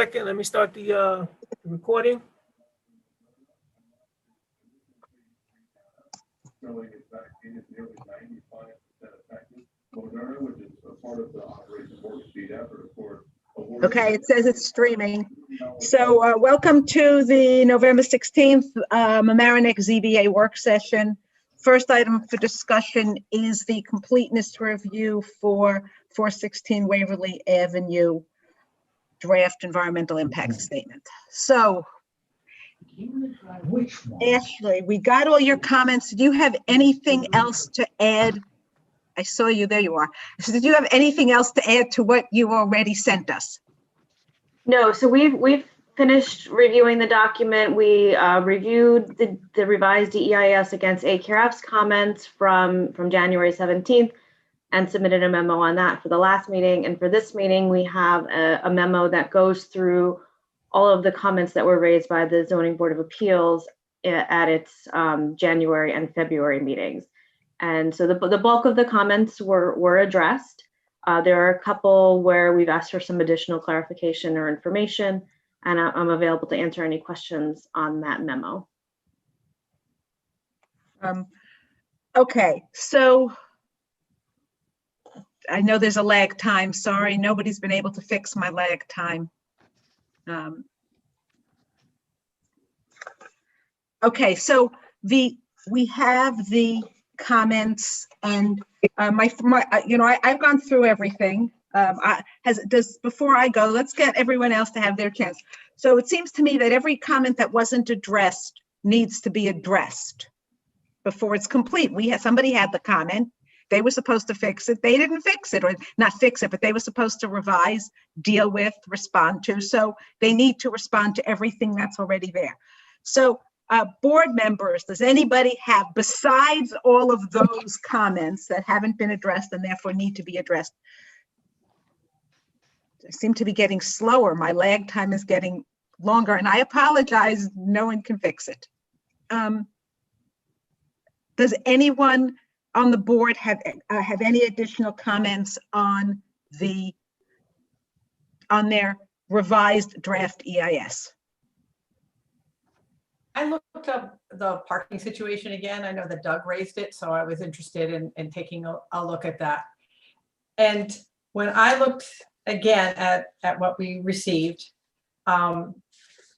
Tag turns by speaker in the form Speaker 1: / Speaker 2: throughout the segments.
Speaker 1: Second, let me start the recording.
Speaker 2: Okay, it says it's streaming. So welcome to the November 16th Mamaroneck ZBA work session. First item for discussion is the completeness review for 416 Waverly Avenue draft environmental impact statement. So Ashley, we got all your comments. Do you have anything else to add? I saw you, there you are. So did you have anything else to add to what you already sent us?
Speaker 3: No, so we've finished reviewing the document. We reviewed the revised DEIS against ACAREF's comments from January 17th and submitted a memo on that for the last meeting. And for this meeting, we have a memo that goes through all of the comments that were raised by the Zoning Board of Appeals at its January and February meetings. And so the bulk of the comments were addressed. There are a couple where we've asked for some additional clarification or information, and I'm available to answer any questions on that memo.
Speaker 2: Okay, so I know there's a lag time. Sorry, nobody's been able to fix my lag time. Okay, so we have the comments, and I've gone through everything. Before I go, let's get everyone else to have their chance. So it seems to me that every comment that wasn't addressed needs to be addressed before it's complete. Somebody had the comment. They were supposed to fix it. They didn't fix it, or not fix it, but they were supposed to revise, deal with, respond to. So they need to respond to everything that's already there. So board members, does anybody have, besides all of those comments that haven't been addressed and therefore need to be addressed? I seem to be getting slower. My lag time is getting longer, and I apologize. No one can fix it. Does anyone on the board have any additional comments on their revised draft EIS?
Speaker 4: I looked up the parking situation again. I know that Doug raised it, so I was interested in taking a look at that. And when I looked again at what we received,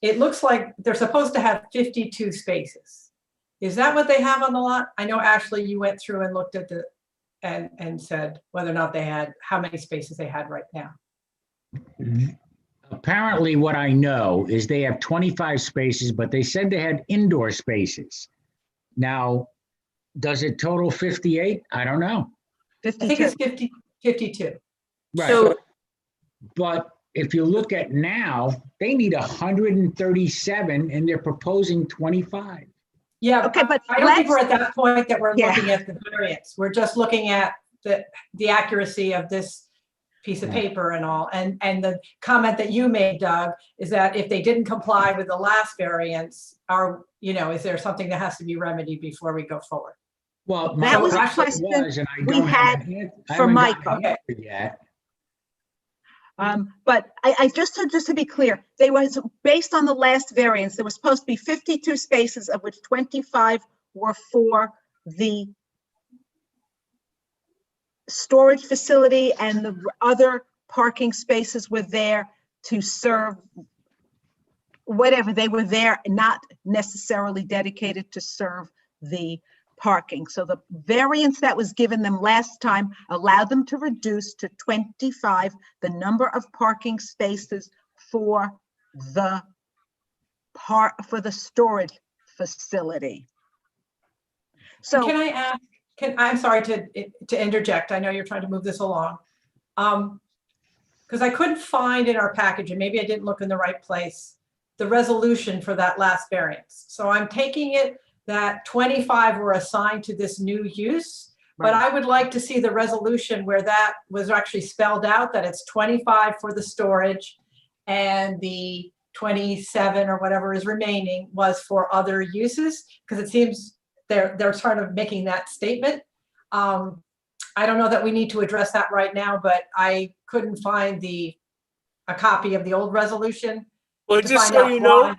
Speaker 4: it looks like they're supposed to have 52 spaces. Is that what they have on the lot? I know, Ashley, you went through and looked at and said whether or not they had, how many spaces they had right now.
Speaker 5: Apparently what I know is they have 25 spaces, but they said they had indoor spaces. Now, does it total 58? I don't know.
Speaker 2: 52.
Speaker 4: I think it's 52.
Speaker 5: Right.
Speaker 3: So,
Speaker 5: but if you look at now, they need 137 and they're proposing 25.
Speaker 4: Yeah,
Speaker 2: Okay, but
Speaker 4: I don't think we're at that point that we're looking at the variance. We're just looking at the accuracy of this piece of paper and all. And the comment that you made, Doug, is that if they didn't comply with the last variance, is there something that has to be remedied before we go forward?
Speaker 5: Well,
Speaker 2: that was a
Speaker 5: question
Speaker 2: question
Speaker 5: and I
Speaker 2: we
Speaker 5: don't
Speaker 2: had
Speaker 5: have an
Speaker 2: for Michael.
Speaker 5: answer yet.
Speaker 2: But I just to be clear, they was based on the last variance. There was supposed to be 52 spaces, of which 25 were for the storage facility, and the other parking spaces were there to serve whatever. They were there, not necessarily dedicated to serve the parking. So the variance that was given them last time allowed them to reduce to 25 the number of parking spaces for the storage facility. So
Speaker 4: can I ask, I'm sorry to interject. I know you're trying to move this along. Because I couldn't find in our package, and maybe I didn't look in the right place, the resolution for that last variance. So I'm taking it that 25 were assigned to this new use, but I would like to see the resolution where that was actually spelled out, that it's 25 for the storage and the 27 or whatever is remaining was for other uses, because it seems they're sort of making that statement. I don't know that we need to address that right now, but I couldn't find the a copy of the old resolution.
Speaker 1: Well,
Speaker 4: to
Speaker 1: just
Speaker 4: find
Speaker 1: so
Speaker 4: out
Speaker 1: you know,
Speaker 4: why.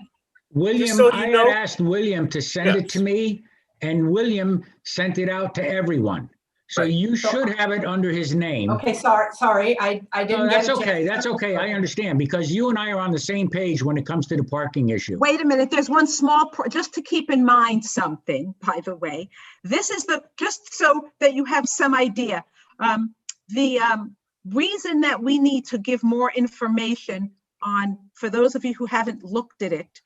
Speaker 5: William,
Speaker 1: so you
Speaker 5: I had
Speaker 1: know-
Speaker 5: asked William to send it to me, and William sent it out to everyone. So
Speaker 1: Right.
Speaker 5: you should have it under his name.
Speaker 4: Okay, sorry, I
Speaker 5: No,
Speaker 4: didn't get
Speaker 5: that's
Speaker 4: a chance.
Speaker 5: okay, that's okay, I understand, because you and I are on the same page when it comes to the parking issue.
Speaker 2: Wait a minute, there's one small, just to keep in mind something, by the way. This is just so that you have some idea. The reason that we need to give more information on, for those of you who haven't looked at it,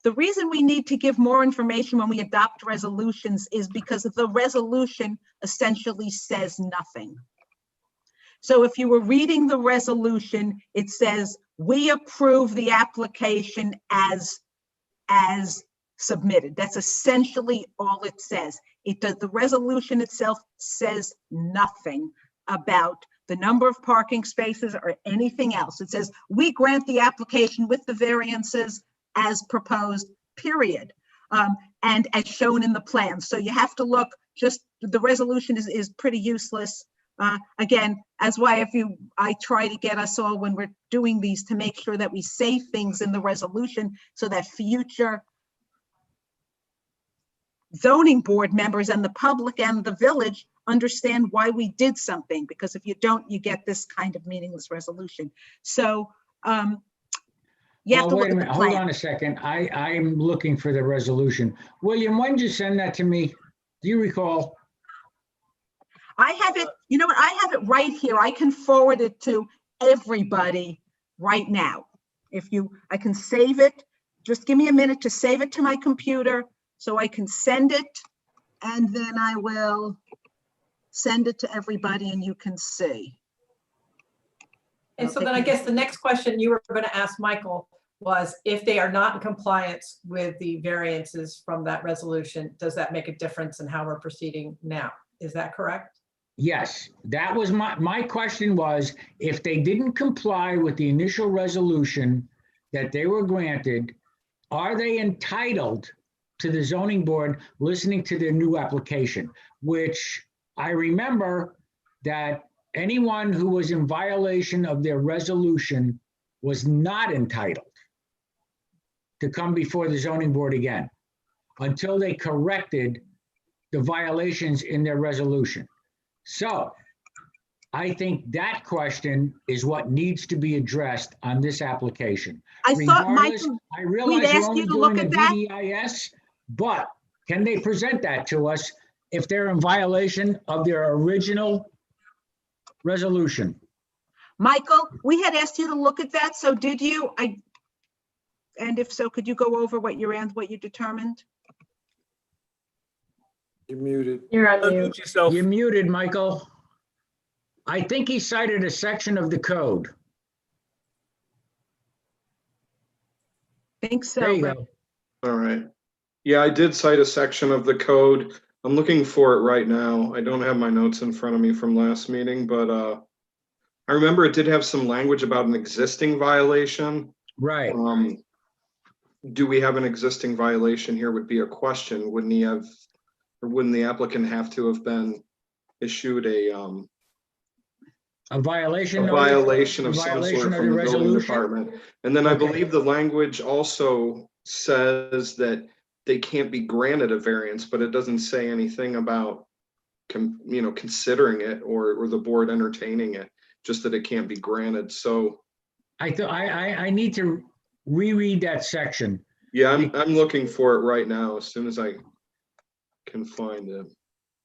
Speaker 2: the reason we need to give more information when we adopt resolutions is because the resolution essentially says nothing. So if you were reading the resolution, it says, we approve the application as submitted. That's essentially all it says. It does, the resolution itself says nothing about the number of parking spaces or anything else. It says, we grant the application with the variances as proposed, period. And as shown in the plan. So you have to look, just the resolution is pretty useless. Again, as why I try to get us all when we're doing these to make sure that we say things in the resolution so that future zoning board members and the public and the village understand why we did something, because if you don't, you get this kind of meaningless resolution. So you have to
Speaker 5: Wait
Speaker 2: look
Speaker 5: a
Speaker 2: at the
Speaker 5: minute, hold on
Speaker 2: plan.
Speaker 5: a second, I'm looking for the resolution. William, when did you send that to me? Do you recall?
Speaker 2: I have it, you know what, I have it right here. I can forward it to everybody right now. I can save it. Just give me a minute to save it to my computer so I can send it. And then I will send it to everybody and you can see.
Speaker 4: And so then I guess the next question you were going to ask Michael was, if they are not in compliance with the variances from that resolution, does that make a difference in how we're proceeding now? Is that correct?
Speaker 5: Yes, that was my question was, if they didn't comply with the initial resolution that they were granted, are they entitled to the zoning board listening to their new application? Which I remember that anyone who was in violation of their resolution was not entitled to come before the zoning board again until they corrected the violations in their resolution. So I think that question is what needs to be addressed on this application.
Speaker 2: I thought,
Speaker 5: Regardless,
Speaker 2: Michael,
Speaker 5: I realize we're
Speaker 2: asked
Speaker 5: only
Speaker 2: you to
Speaker 5: doing
Speaker 2: look
Speaker 5: a
Speaker 2: at that.
Speaker 5: DEIS, but can they present that to us if they're in violation of their original resolution?
Speaker 2: Michael, we had asked you to look at that. So did you? And if so, could you go over what you determined?
Speaker 6: You're muted.
Speaker 3: You're on mute.
Speaker 1: Unmute yourself.
Speaker 5: You're muted, Michael. I think he cited a section of the code.
Speaker 2: Think so.
Speaker 5: There you
Speaker 2: but-
Speaker 5: go.
Speaker 6: All right. Yeah, I did cite a section of the code. I'm looking for it right now. I don't have my notes in front of me from last meeting, but I remember it did have some language about an existing violation.
Speaker 5: Right.
Speaker 6: Do we have an existing violation here would be a question. Wouldn't he have, or wouldn't the applicant have to have been issued a
Speaker 5: violation.
Speaker 6: violation of
Speaker 5: a
Speaker 6: some
Speaker 5: violation
Speaker 6: sort
Speaker 5: of
Speaker 6: from
Speaker 5: the
Speaker 6: the building
Speaker 5: resolution?
Speaker 6: department? And then I
Speaker 5: Okay.
Speaker 6: believe the language also says that they can't be granted a variance, but it doesn't say anything about considering it or the board entertaining it, just that it can't be granted. So
Speaker 5: I need to reread that section.
Speaker 6: yeah, I'm looking for it right now as soon as I can find it.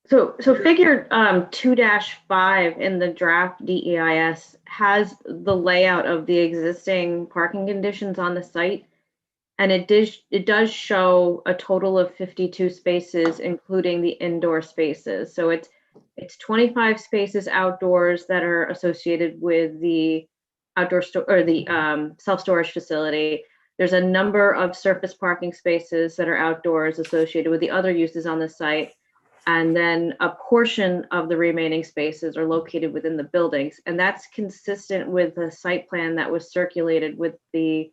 Speaker 3: So figure 2-5 in the draft DEIS has the layout of the existing parking conditions on the site. And it does show a total of 52 spaces, including the indoor spaces. So it's 25 spaces outdoors that are associated with the outdoor self-storage facility. There's a number of surface parking spaces that are outdoors associated with the other uses on the site. And then a portion of the remaining spaces are located within the buildings. And that's consistent with the site plan that was circulated with the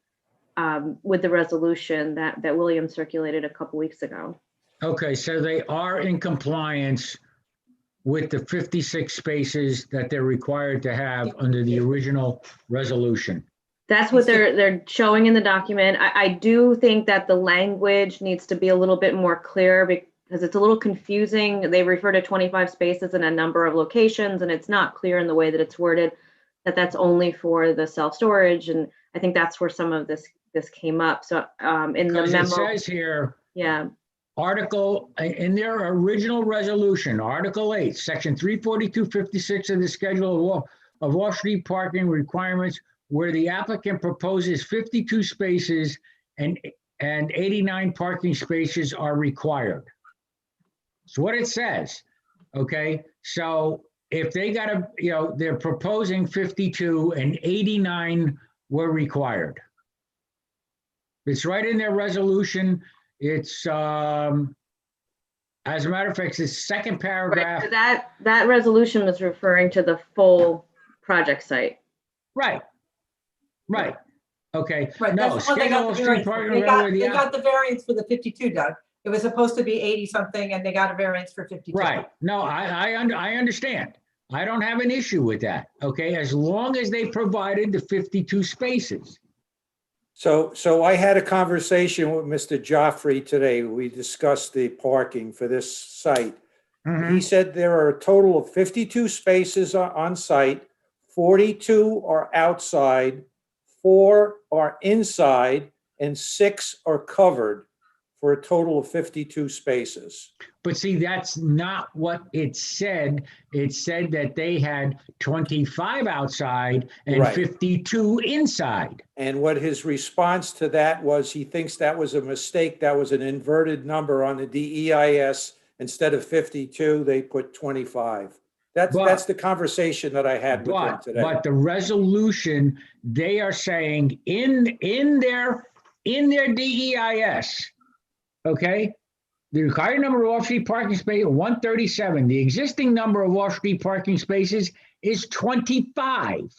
Speaker 3: resolution that William circulated a couple weeks ago.
Speaker 5: Okay, so they are in compliance with the 56 spaces that they're required to have under the original resolution.
Speaker 3: That's what they're showing in the document. I do think that the language needs to be a little bit more clear because it's a little confusing. They refer to 25 spaces in a number of locations, and it's not clear in the way that it's worded that that's only for the self-storage. And I think that's where some of this came up. So in the
Speaker 5: Because
Speaker 3: memo,
Speaker 5: it says here,
Speaker 3: yeah,
Speaker 5: Article, in their original resolution, Article 8, Section 34256 of the Schedule of off-street parking requirements, where the applicant proposes 52 spaces and 89 parking spaces are required. That's what it says, okay? So if they got to, they're proposing 52 and 89 were required. It's right in their resolution. It's, as a matter of fact, it's second paragraph.
Speaker 3: right. So that resolution was referring to the full project site.
Speaker 5: Right. Okay.
Speaker 4: Right,
Speaker 5: No,
Speaker 4: that's what they
Speaker 5: schedule
Speaker 4: got
Speaker 5: of
Speaker 4: the
Speaker 5: street
Speaker 4: variance for.
Speaker 5: parking.
Speaker 4: They
Speaker 5: rather
Speaker 4: got,
Speaker 5: the
Speaker 4: they got the variance for the 52, Doug. It was supposed to be 80 something and they got a variance for 52.
Speaker 5: Right. No, I understand. I don't have an issue with that. Okay, as long as they provided the 52 spaces.
Speaker 7: So I had a conversation with Mr. Joffrey today. We discussed the parking for this site. He said there are a total of 52 spaces on site, 42 are outside, 4 are inside, and 6 are covered for a total of 52 spaces.
Speaker 5: But see, that's not what it said. It said that they had 25 outside and
Speaker 7: Right.
Speaker 5: 52 inside.
Speaker 7: And what his response to that was, he thinks that was a mistake. That was an inverted number on the DEIS. Instead of 52, they put 25. That's the conversation that I had with him today.
Speaker 5: But the resolution, they are saying in their DEIS, okay, the required number of off-street parking spaces, 137. The existing number of off-street parking spaces is 25.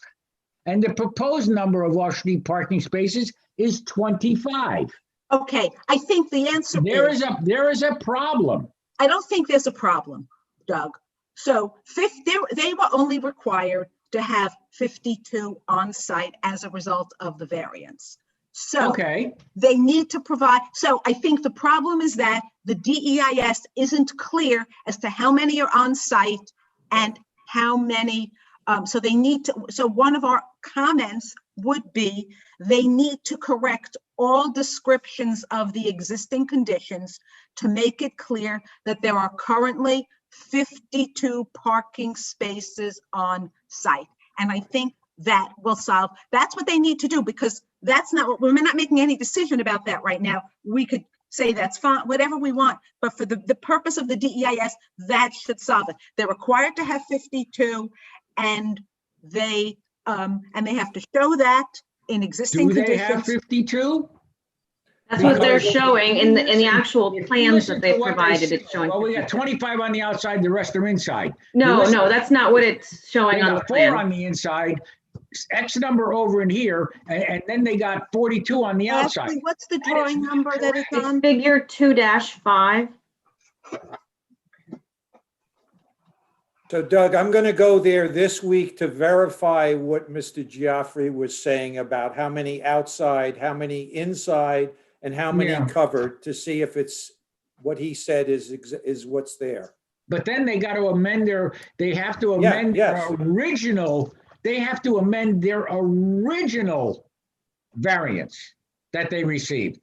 Speaker 5: And the proposed number of off-street parking spaces is 25.
Speaker 2: Okay, I think the answer
Speaker 5: There
Speaker 2: is,
Speaker 5: is a problem.
Speaker 2: I don't think there's a problem, Doug. So they were only required to have 52 on site as a result of the variance. So
Speaker 5: Okay,
Speaker 2: they need to provide, so I think the problem is that the DEIS isn't clear as to how many are on site and how many, so they need to, so one of our comments would be they need to correct all descriptions of the existing conditions to make it clear that there are currently 52 parking spaces on site. And I think that will solve, that's what they need to do, because that's not what, we're not making any decision about that right now. We could say that's fine, whatever we want, but for the purpose of the DEIS, that should solve it. They're required to have 52 and they have to show that in existing
Speaker 5: do they have
Speaker 2: conditions.
Speaker 5: 52?
Speaker 3: That's what they're
Speaker 5: Because
Speaker 3: showing in the actual
Speaker 5: If you
Speaker 3: plans
Speaker 5: listen
Speaker 3: that they
Speaker 5: to what
Speaker 3: provided.
Speaker 5: said,
Speaker 3: It's showing.
Speaker 5: well, we got
Speaker 3: 52.
Speaker 5: 25 on the outside, the rest are inside.
Speaker 3: No,
Speaker 5: listen-
Speaker 3: no, that's not what it's showing
Speaker 5: They
Speaker 3: on the
Speaker 5: got 4
Speaker 3: plan.
Speaker 5: on the inside, X number over in here, and then they got 42 on the outside.
Speaker 2: Ashley, what's the drawing number that it's
Speaker 3: It's
Speaker 2: on?
Speaker 3: figure 2-5.
Speaker 7: So Doug, I'm going to go there this week to verify what Mr. Giaffre was saying about how many outside, how many inside, and how many
Speaker 5: Yeah.
Speaker 7: covered, to see if it's what he said is what's there.
Speaker 5: But then they got to amend they have to
Speaker 7: Yeah,
Speaker 5: amend
Speaker 7: yes.
Speaker 5: they have to amend their original variance that they received.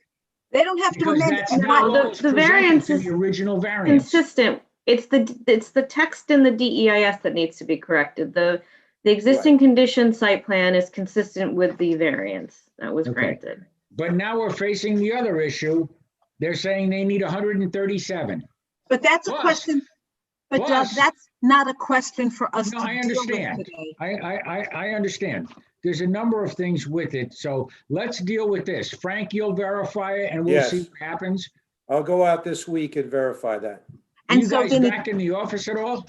Speaker 2: They don't have to
Speaker 5: Because
Speaker 2: amend.
Speaker 5: that's
Speaker 2: it.
Speaker 5: not
Speaker 3: No,
Speaker 5: what was
Speaker 3: the
Speaker 5: presented
Speaker 3: variance
Speaker 5: to
Speaker 3: is
Speaker 5: the original variance.
Speaker 3: Consistent. It's the text in the DEIS that needs to be corrected. The existing condition site plan is consistent with the variance that was
Speaker 5: Okay.
Speaker 3: granted.
Speaker 5: But now we're facing the other issue. They're saying they need 137.
Speaker 2: But that's a
Speaker 5: Plus-
Speaker 2: question, but Doug,
Speaker 5: plus-
Speaker 2: that's not a question for us
Speaker 5: No,
Speaker 2: to
Speaker 5: I
Speaker 2: deal with
Speaker 5: understand.
Speaker 2: today.
Speaker 5: I understand. There's a number of things with it. So let's deal with this. Frank, you'll verify it and we'll
Speaker 7: Yes.
Speaker 5: see what happens.
Speaker 7: I'll go out this week and verify that.
Speaker 5: Are you
Speaker 2: And so
Speaker 5: guys
Speaker 2: then it-
Speaker 5: back in the office at all?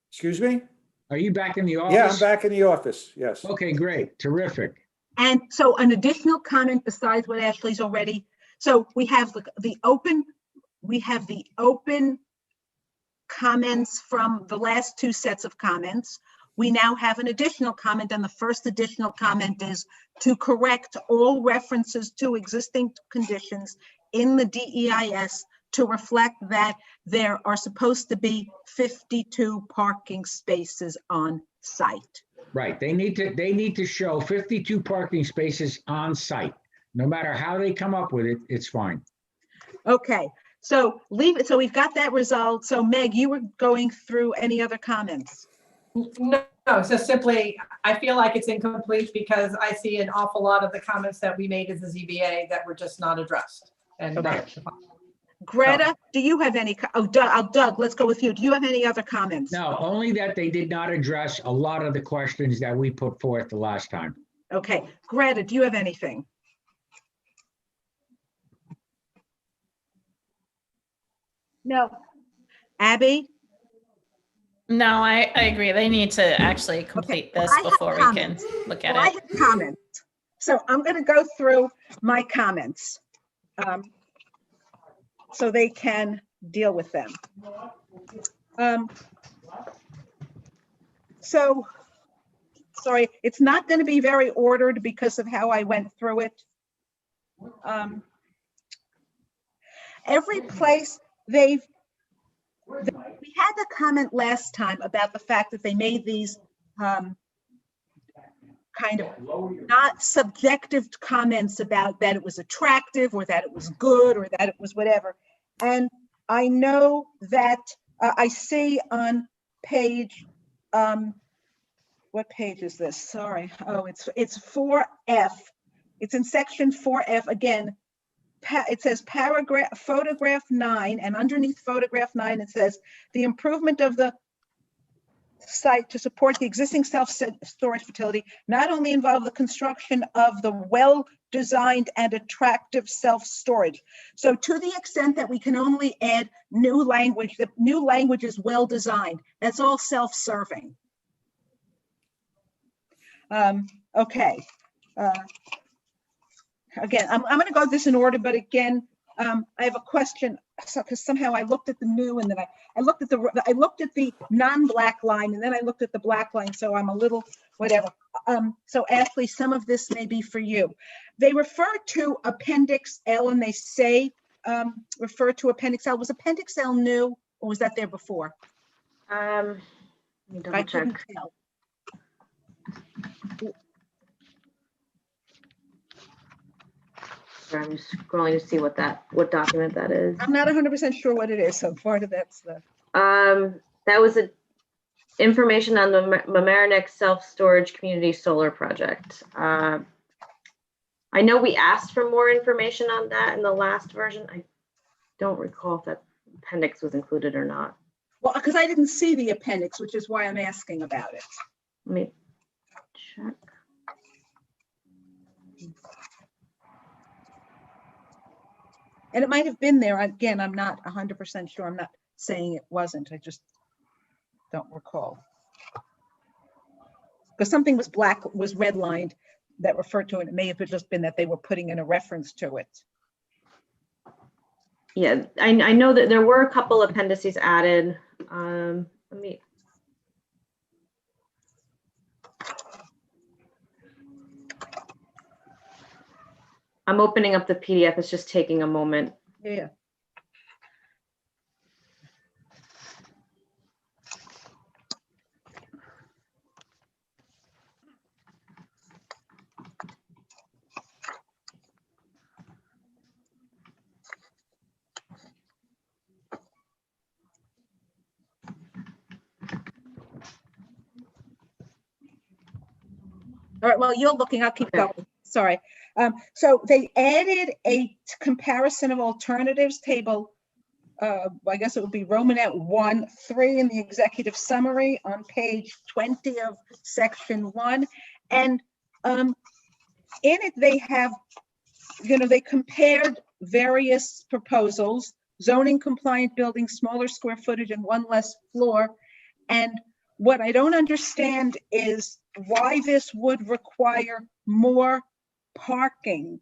Speaker 7: Excuse me?
Speaker 5: Are you back in the office?
Speaker 7: Yeah, I'm back in the office, yes.
Speaker 5: Okay, great. Terrific.
Speaker 2: And so an additional comment besides what Ashley's already, so we have the open comments from the last two sets of comments. We now have an additional comment, and the first additional comment is to correct all references to existing conditions in the DEIS to reflect that there are supposed to be 52 parking spaces on site.
Speaker 5: Right, they need to show 52 parking spaces on site. No matter how they come up with it, it's fine.
Speaker 2: Okay, so leave it. So we've got that resolved. So Meg, you were going through any other comments?
Speaker 4: No, so simply, I feel like it's incomplete because I see an awful lot of the comments that we made as a ZBA that were just not addressed. And that's
Speaker 2: Greta, do you have any? Doug, let's go with you. Do you have any other comments?
Speaker 5: No, only that they did not address a lot of the questions that we put forth the last time.
Speaker 2: Okay, Greta, do you have anything? No. Abby?
Speaker 8: No, I agree. They need to actually complete this
Speaker 2: I have
Speaker 8: before we can
Speaker 2: comments.
Speaker 8: look at
Speaker 2: Well, I
Speaker 8: it.
Speaker 2: have comments. So I'm going to go through my comments so they can deal with them. So, sorry, it's not going to be very ordered because of how I went through it. Every place we had the comment last time about the fact that they made these kind of not subjective comments about that it was attractive or that it was good or that it was whatever. And I know that I see on page, what page is this? Sorry. Oh, it's 4F. It's in section 4F again. It says photograph 9, and underneath photograph 9, it says the improvement of the site to support the existing self-storage facility not only involve the construction of the well-designed and attractive self-storage. So to the extent that we can only add new language, the new language is well-designed. That's all self-serving. Okay. Again, I'm going to go this in order, but again, I have a question because somehow I looked at the new and then I looked at the non-black line and then I looked at the black line. So I'm a little whatever. So Ashley, some of this may be for you. They refer to Appendix L and they say refer to Appendix L. Was Appendix L new or was that there before?
Speaker 3: Let me double check.
Speaker 2: Couldn't tell.
Speaker 3: I'm just scrolling to see what document that is.
Speaker 2: I'm not 100% sure what it is. So part of that's the.
Speaker 3: That was information on the Mamaroneck self-storage community solar project. I know we asked for more information on that in the last version. I don't recall if that appendix was included or not.
Speaker 2: Well, because I didn't see the appendix, which is why I'm asking about it.
Speaker 3: Let me check.
Speaker 2: And it might have been there. Again, I'm not 100% sure. I'm not saying it wasn't. I just don't recall. Because something was redlined that referred to it. It may have just been that they were putting in a reference to it.
Speaker 3: Yeah, I know that there were a couple appendices added. Let me. I'm opening up the PDF. It's just taking a moment.
Speaker 2: Yeah. All right, well, you're looking, I'll keep going. Sorry. So they added a comparison of alternatives table. I guess it would be Romanet 1.3 in the executive summary on page 20 of section 1. And in it, they have, they compared various proposals, zoning compliant buildings, smaller square footage and one less floor. And what I don't understand is why this would require more parking,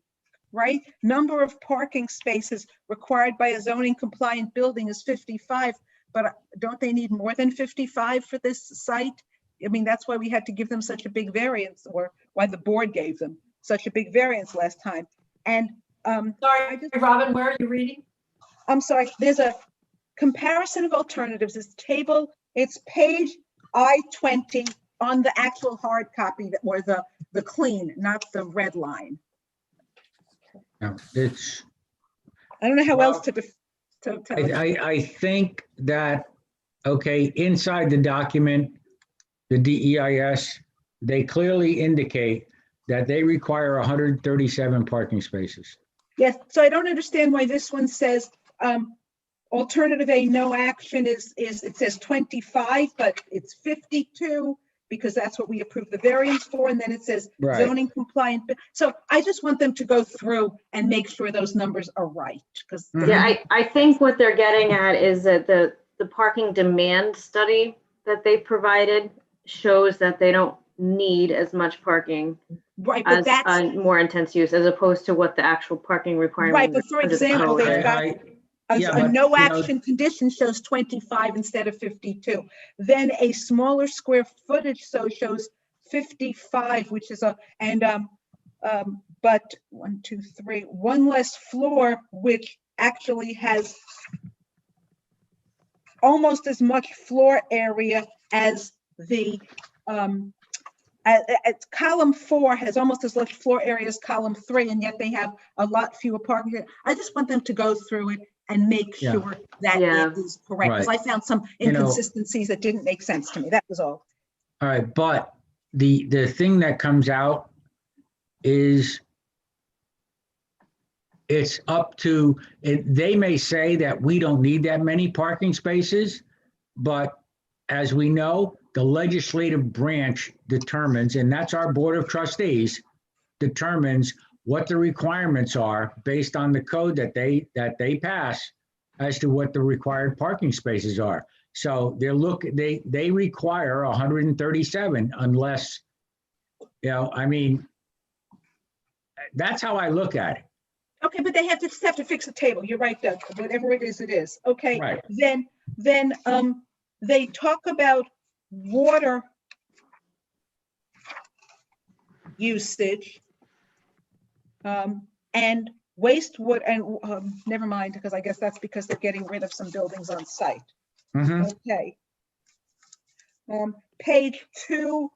Speaker 2: right? Number of parking spaces required by a zoning compliant building is 55, but don't they need more than 55 for this site? I mean, that's why we had to give them such a big variance, or why the board gave them such a big variance last time. And
Speaker 4: Sorry, Robin, where are you reading?
Speaker 2: I'm sorry, there's a comparison of alternatives. This table, it's page I-20 on the actual hard copy, that or the clean, not the red line.
Speaker 5: No, it's,
Speaker 2: I don't know how
Speaker 5: Well,
Speaker 2: else to
Speaker 5: I think that, okay, inside the document, the DEIS, they clearly indicate that they require 137 parking spaces.
Speaker 2: Yes, so I don't understand why this one says, alternative A, no action it says 25, but it's 52, because that's what we approved the variance for, and then it says
Speaker 5: Right.
Speaker 2: zoning compliant. So I just want them to go through and make sure those numbers are right, because
Speaker 3: Yeah, I think what they're getting at is that the parking demand study that they provided shows that they don't need as much parking
Speaker 2: right,
Speaker 3: as
Speaker 2: but that's
Speaker 3: more intense use, as opposed to what the actual parking requirement.
Speaker 2: right. But for
Speaker 3: under the
Speaker 2: example,
Speaker 3: code
Speaker 2: they've
Speaker 3: is.
Speaker 2: got
Speaker 5: Yeah,
Speaker 2: a
Speaker 5: but,
Speaker 2: no
Speaker 5: you know-
Speaker 2: action condition shows 25 instead of 52. Then a smaller square footage shows 55, which is but 1, 2, 3, one less floor, which actually has almost as much floor area as the column 4 has almost as much floor area as column 3, and yet they have a lot fewer parking. I just want them to go through it and make
Speaker 5: Yeah.
Speaker 2: sure that
Speaker 3: Yeah.
Speaker 2: it is correct, because
Speaker 5: Right.
Speaker 2: I found some
Speaker 5: You know-
Speaker 2: inconsistencies that didn't make sense to me. That was all.
Speaker 5: All right, but the thing that comes out is it's up to, they may say that we don't need that many parking spaces, but as we know, the legislative branch determines, and that's our Board of Trustees, determines what the requirements are based on the code that they pass as to what the required parking spaces are. So they require 137 unless, I mean, that's how I look at it.
Speaker 2: Okay, but they just have to fix the table. You're right, Doug. Whatever it is, it is. Okay.
Speaker 5: Right.
Speaker 2: Then they talk about water usage and wastewater, and never mind, because I guess that's because they're getting rid of some buildings on site.
Speaker 5: Mhm.
Speaker 2: Okay. Page 2,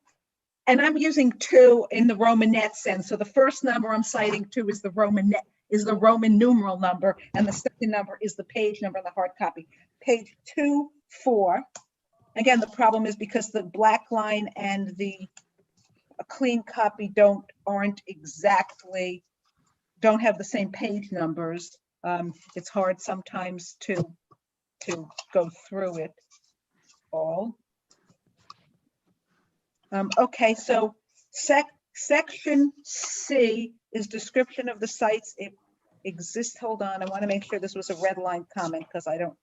Speaker 2: and I'm using 2 in the Romanet sense. So the first number I'm citing 2 is the Roman numeral number, and the second number is the page number in the hard copy. Page 2, 4. Again, the problem is because the black line and the clean copy don't have the same page numbers. It's hard sometimes to go through it all. Okay, so section C is description of the sites. It exists. Hold on, I want to make sure this was a red line comment because I don't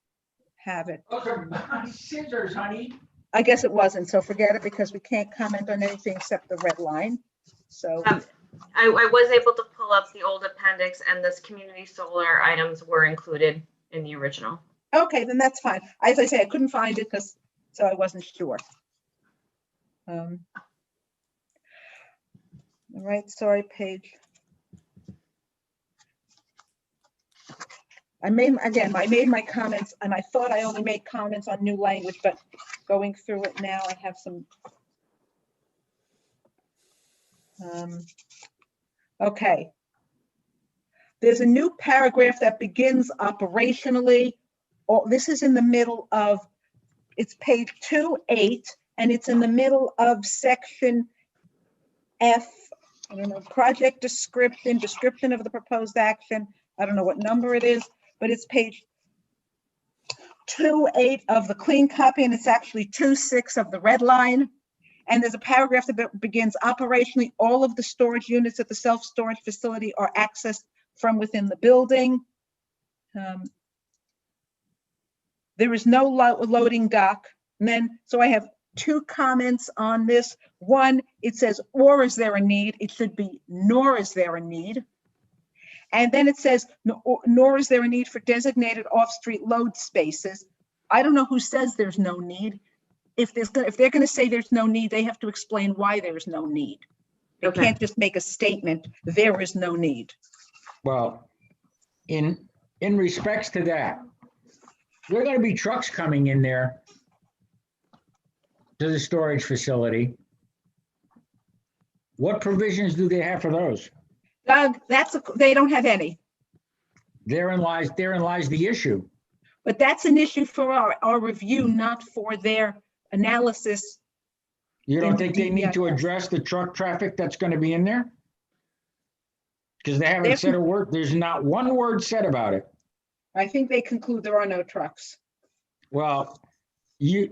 Speaker 2: have it.
Speaker 5: Those are my scissors, honey.
Speaker 2: I guess it wasn't, so forget it because we can't comment on anything except the red line. So,
Speaker 3: I was able to pull up the old appendix, and this community solar items were included in the original.
Speaker 2: okay, then that's fine. As I say, I couldn't find it so I wasn't sure. All right, sorry, page. I made my comments, and I thought I only made comments on new language, but going through it now, I have some. Okay. There's a new paragraph that begins operationally. Oh, this is in the middle of, it's page 2.8, and it's in the middle of section F. I don't know, project description of the proposed action. I don't know what number it is, but it's page 2.8 of the clean copy, and it's actually 2.6 of the red line. And there's a paragraph that begins operationally. All of the storage units at the self-storage facility are accessed from within the building. There is no loading dock. And then, so I have 2 comments on this. One, it says, or is there a need? It should be, nor is there a need. And then it says, nor is there a need for designated off-street load spaces. I don't know who says there's no need. If they're gonna say there's no need, they have to explain why there's no need. They
Speaker 3: Okay.
Speaker 2: can't just make a statement, there is no need.
Speaker 5: Well, in respects to that, there are gonna be trucks coming in there to the storage facility. What provisions do they have for those?
Speaker 2: Doug, they don't have any,
Speaker 5: Therein lies the issue.
Speaker 2: but that's an issue for our review, not for their analysis.
Speaker 5: You don't
Speaker 2: In
Speaker 5: think they need to
Speaker 2: DEIS.
Speaker 5: address the truck traffic that's gonna be in there? Because they haven't
Speaker 2: They're-
Speaker 5: said a word, there's not one word said about it.
Speaker 2: I think they conclude there are no trucks.
Speaker 5: Well,
Speaker 2: I think,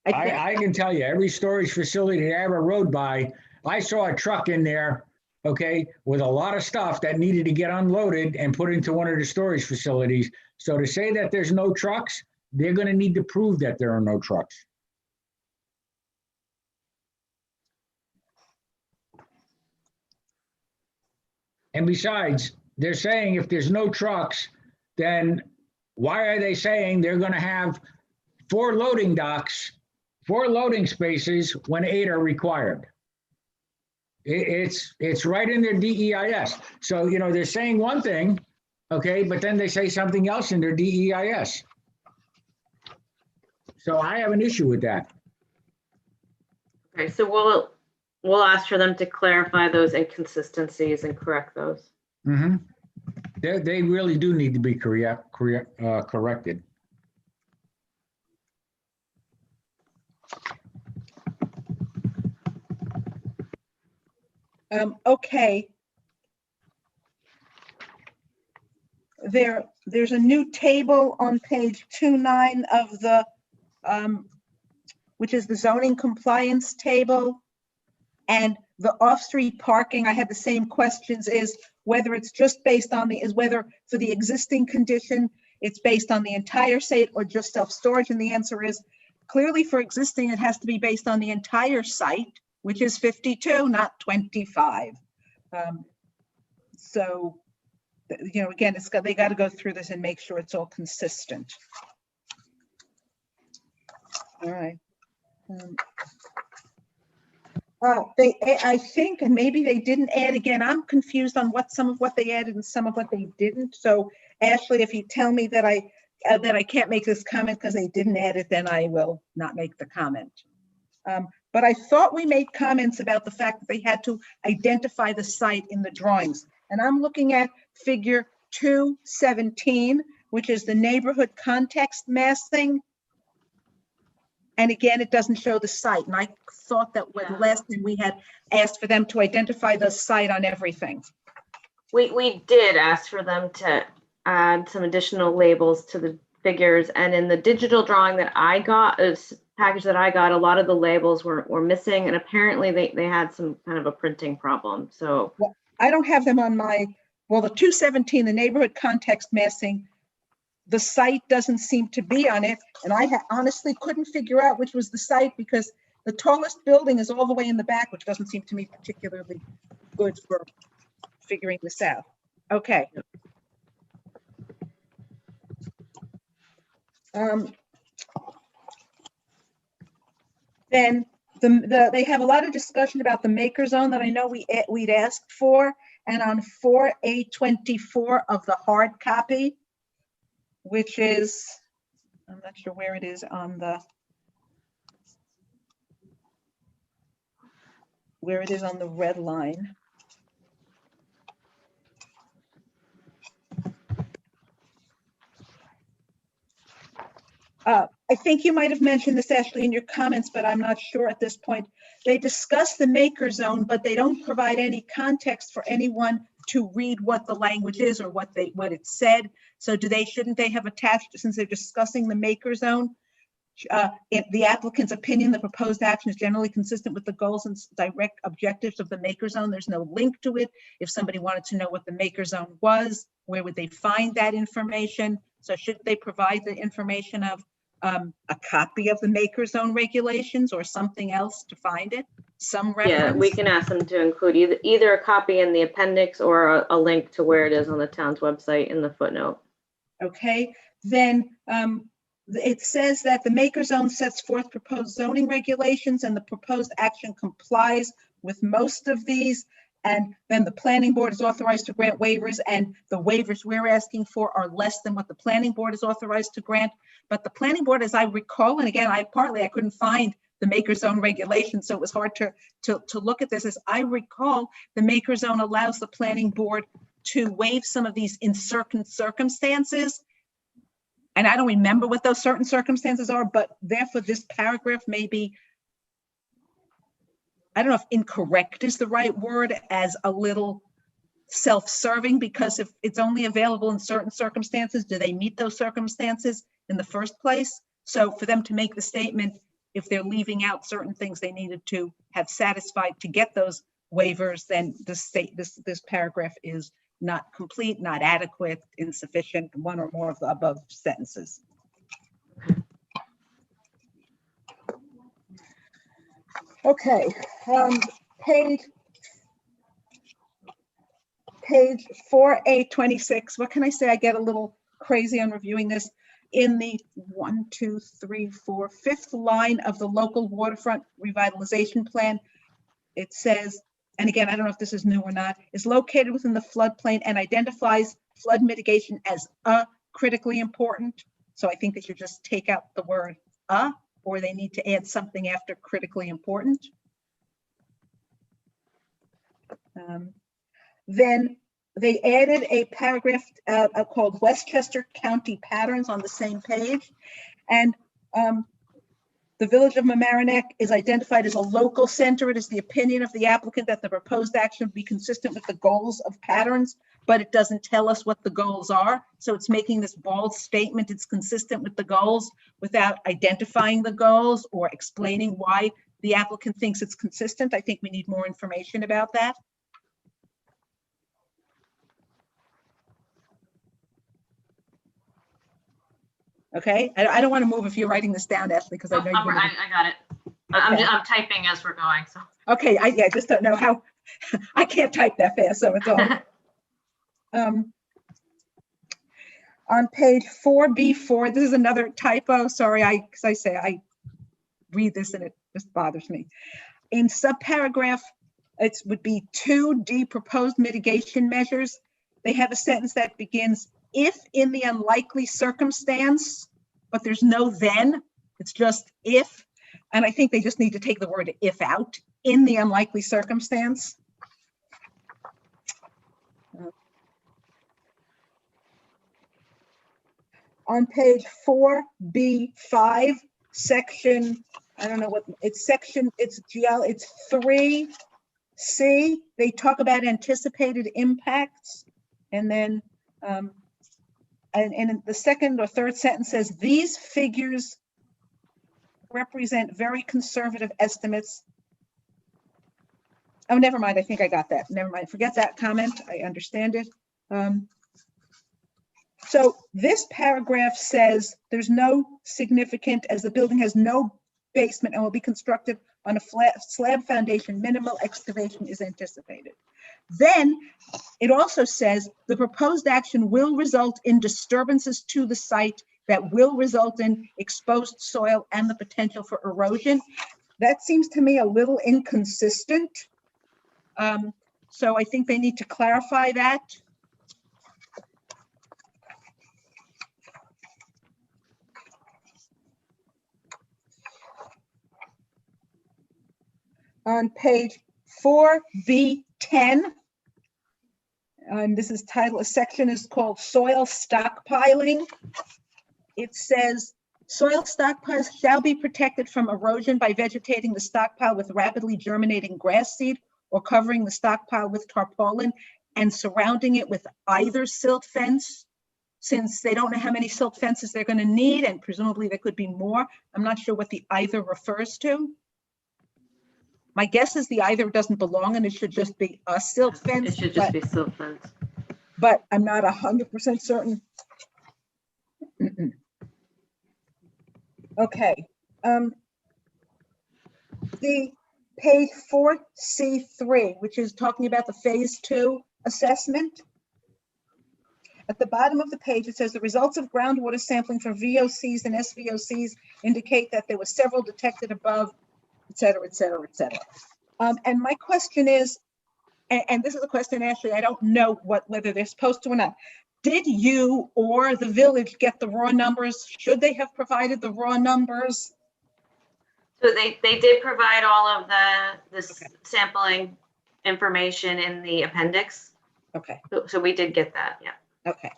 Speaker 5: I can tell you, every storage facility that I ever rode by, I saw a truck in there, okay, with a lot of stuff that needed to get unloaded and put into one of the storage facilities. So to say that there's no trucks, they're gonna need to prove that there are no trucks. And besides, they're saying if there's no trucks, then why are they saying they're gonna have 4 loading docks, 4 loading spaces when 8 are required? It's right in their DEIS. So, you know, they're saying one thing, okay, but then they say something else in their DEIS. So I have an issue with that.
Speaker 3: Okay, so we'll ask for them to clarify those inconsistencies and correct those.
Speaker 5: Mhm. They really do need to be corrected.
Speaker 2: okay. There's a new table on page 29 of the, which is the zoning compliance table. And the off-street parking, I had the same questions, is whether it's just based on whether for the existing condition, it's based on the entire site or just self-storage. And the answer is clearly for existing, it has to be based on the entire site, which is 52, not 25. So, you know, again, they got to go through this and make sure it's all consistent. All right. I think, and maybe they didn't add again. I'm confused on some of what they added and some of what they didn't. So Ashley, if you tell me that I can't make this comment because they didn't add it, then I will not make the comment. But I thought we made comments about the fact that they had to identify the site in the drawings. And I'm looking at figure 217, which is the neighborhood context massing. And again, it doesn't show the site. And I thought that when last time we had asked for them to identify the site on everything.
Speaker 3: We did ask for them to add some additional labels to the figures, and in the digital drawing that I got, package that I got, a lot of the labels were missing, and apparently they had some kind of a printing problem. So
Speaker 2: I don't have them on my, well, the 217, the neighborhood context massing, the site doesn't seem to be on it. And I honestly couldn't figure out which was the site because the tallest building is all the way in the back, which doesn't seem to me particularly good for figuring this out. Okay. Then they have a lot of discussion about the maker zone that I know we'd asked for, and on 4A24 of the hard copy, which is, I'm not sure where it is on the, red line. I think you might have mentioned this, Ashley, in your comments, but I'm not sure at this point. They discuss the maker zone, but they don't provide any context for anyone to read what the language is or what it said. So shouldn't they have attached, since they're discussing the maker zone, in the applicant's opinion, the proposed action is generally consistent with the goals and direct objectives of the maker zone. There's no link to it. If somebody wanted to know what the maker zone was, where would they find that information? So should they provide the information of a copy of the maker zone regulations or something else to find it? Some reference?
Speaker 3: yeah, we can ask them to include either a copy in the appendix or a link to where it is on the town's website in the footnote.
Speaker 2: Okay, then it says that the maker zone sets forth proposed zoning regulations and the proposed action complies with most of these. And then the planning board is authorized to grant waivers, and the waivers we're asking for are less than what the planning board is authorized to grant. But the planning board, as I recall, and again, I couldn't find the maker zone regulation, so it was hard to look at this. As I recall, the maker zone allows the planning board to waive some of these in certain circumstances. And I don't remember what those certain circumstances are, but therefore this paragraph may be, I don't know if incorrect is the right word, as a little self-serving, because if it's only available in certain circumstances, do they meet those circumstances in the first place? So for them to make the statement, if they're leaving out certain things they needed to have satisfied to get those waivers, then this paragraph is not complete, not adequate, insufficient, one or more of the above sentences. Okay, page 4A26. What can I say? I get a little crazy on reviewing this. In the 5th line of the local waterfront revitalization plan, it says, and again, I don't know if this is new or not, is located within the floodplain and identifies flood mitigation as critically important. So I think they should just take out the word or they need to add something after critically important. Then they added a paragraph called Westchester County Patterns on the same page. And the village of Mamaroneck is identified as a local center. It is the opinion of the applicant that the proposed action would be consistent with the goals of patterns, but it doesn't tell us what the goals are. So it's making this bald statement, it's consistent with the goals, without identifying the goals or explaining why the applicant thinks it's consistent. I think we need more information about that. Okay, I don't want to move if you're writing this down, Ashley, because I know you're gonna be-
Speaker 3: I got it.
Speaker 2: Okay.
Speaker 3: I'm typing as we're going, so.
Speaker 2: Okay, I just don't know how, I can't type that fast, so it's all. On page 4B4, this is another typo, sorry, because I read this and it just bothers me. In subparagraph, it would be 2D proposed mitigation measures. They have a sentence that begins, if in the unlikely circumstance, but there's no then, it's just if. And I think they just need to take the word if out, in the unlikely circumstance. On page 4B5, section, I don't know what, it's section, it's 3C. They talk about anticipated impacts. And then, and in the second or third sentence says, these figures represent very conservative estimates. Oh, never mind. I think I got that. Never mind. Forget that comment. I understand it. So this paragraph says there's no significant, as the building has no basement and will be constructed on a flat slab foundation, minimal excavation is anticipated. Then it also says the proposed action will result in disturbances to the site that will result in exposed soil and the potential for erosion. That seems to me a little inconsistent. So I think they need to clarify that. On page 4B10, and this is titled, a section is called soil stockpiling. It says soil stockpiles shall be protected from erosion by vegetating the stockpile with rapidly germinating grass seed or covering the stockpile with tarpaulin and surrounding it with either silt fence. Since they don't know how many silt fences they're going to need, and presumably there could be more, I'm not sure what the either refers to. My guess is the either doesn't belong and it should just be a silt fence.
Speaker 3: It should just be silt fence.
Speaker 2: But I'm not 100% certain. Okay. The page 4C3, which is talking about the phase 2 assessment. At the bottom of the page, it says the results of groundwater sampling for VOCs and SVOCs indicate that there were several detected above, et cetera, et cetera, et cetera. And my question is, and this is a question, Ashley, I don't know whether they're supposed to or not. Did you or the village get the raw numbers? Should they have provided the raw numbers?
Speaker 3: So they did provide all of the sampling information in the appendix.
Speaker 2: Okay,
Speaker 3: So we did get that, yeah.
Speaker 2: okay.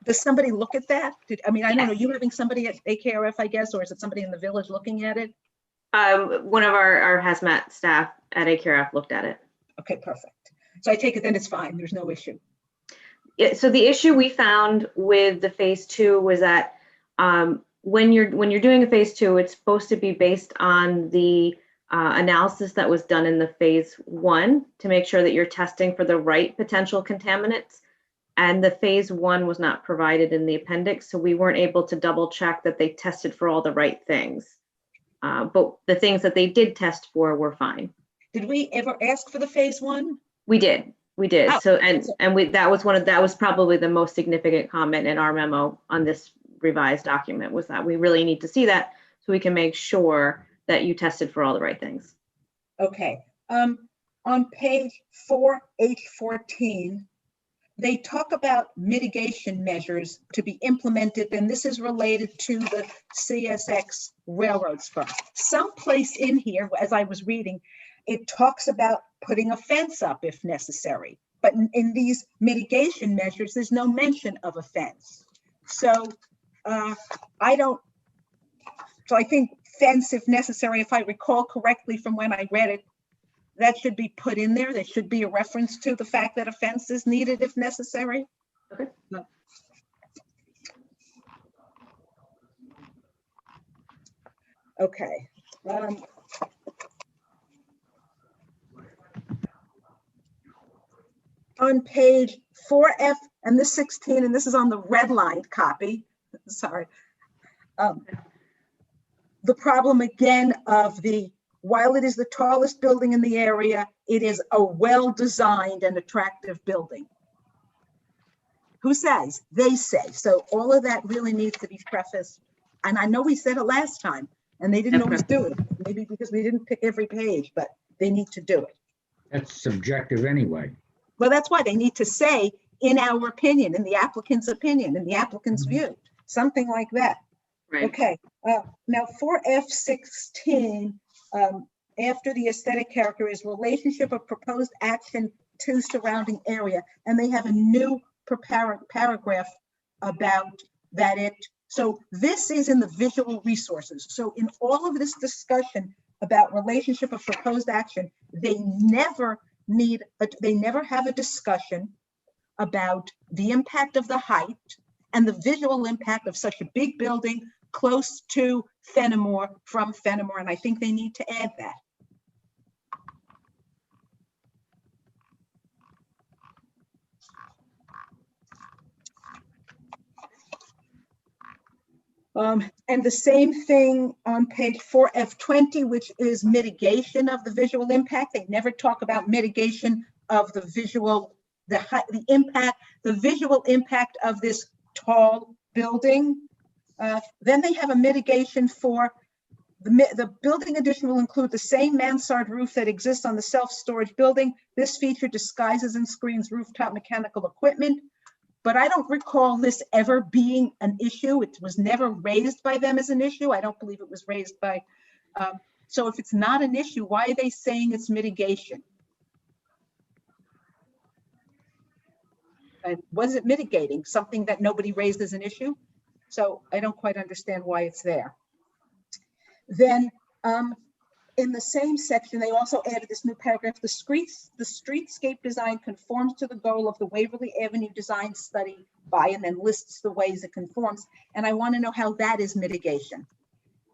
Speaker 2: Does somebody look at that? I mean, I don't know, you having somebody at AKRF, I guess, or is it somebody in the village looking at it?
Speaker 3: One of our hazmat staff at AKRF looked at it.
Speaker 2: Okay, perfect. So I take it then it's fine, there's no issue.
Speaker 3: Yeah, so the issue we found with the phase 2 was that when you're doing a phase 2, it's supposed to be based on the analysis that was done in the phase 1 to make sure that you're testing for the right potential contaminants. And the phase 1 was not provided in the appendix, so we weren't able to double check that they tested for all the right things. But the things that they did test for were fine.
Speaker 2: Did we ever ask for the phase 1?
Speaker 3: We did.
Speaker 2: Oh,
Speaker 3: So that was probably the most significant comment in our memo on this revised document, was that we really need to see that so we can make sure that you tested for all the right things.
Speaker 2: Okay. On page 4H14, they talk about mitigation measures to be implemented, and this is related to the CSX railroad spur. Someplace in here, as I was reading, it talks about putting a fence up if necessary. But in these mitigation measures, there's no mention of a fence. So so I think fence if necessary, if I recall correctly from when I read it, that should be put in there. There should be a reference to the fact that a fence is needed if necessary.
Speaker 3: Okay.
Speaker 2: No. Okay. On page 4F and this 16, and this is on the redlined copy, sorry. The problem again of while it is the tallest building in the area, it is a well-designed and attractive building. Who says? They say. So all of that really needs to be prefaced. And I know we said it last time and they didn't always do it. Maybe because we didn't pick every page, but they need to do it.
Speaker 5: That's subjective anyway.
Speaker 2: Well, that's why they need to say, in our opinion, in the applicant's opinion, in the applicant's view, something like that.
Speaker 3: Right.
Speaker 2: Okay, now for F16, after the aesthetic character is relationship of proposed action to surrounding area, and they have a new paragraph about that so this is in the visual resources. So in all of this discussion about relationship of proposed action, they never have a discussion about the impact of the height and the visual impact of such a big building close to Fenimore, from Fenimore, and I think they need to add that. And the same thing on page 4F20, which is mitigation of the visual impact. They never talk about mitigation of the visual, the impact, the visual impact of this tall building. Then they have a mitigation for the building addition will include the same mansard roof that exists on the self-storage building. This feature disguises and screens rooftop mechanical equipment. But I don't recall this ever being an issue. It was never raised by them as an issue. I don't believe it was raised by, so if it's not an issue, why are they saying it's mitigation? Was it mitigating something that nobody raised as an issue? So I don't quite understand why it's there. Then in the same section, they also added this new paragraph, the streetscape design conforms to the goal of the Waverly Avenue design study by, and then lists the ways it conforms. And I want to know how that is mitigation.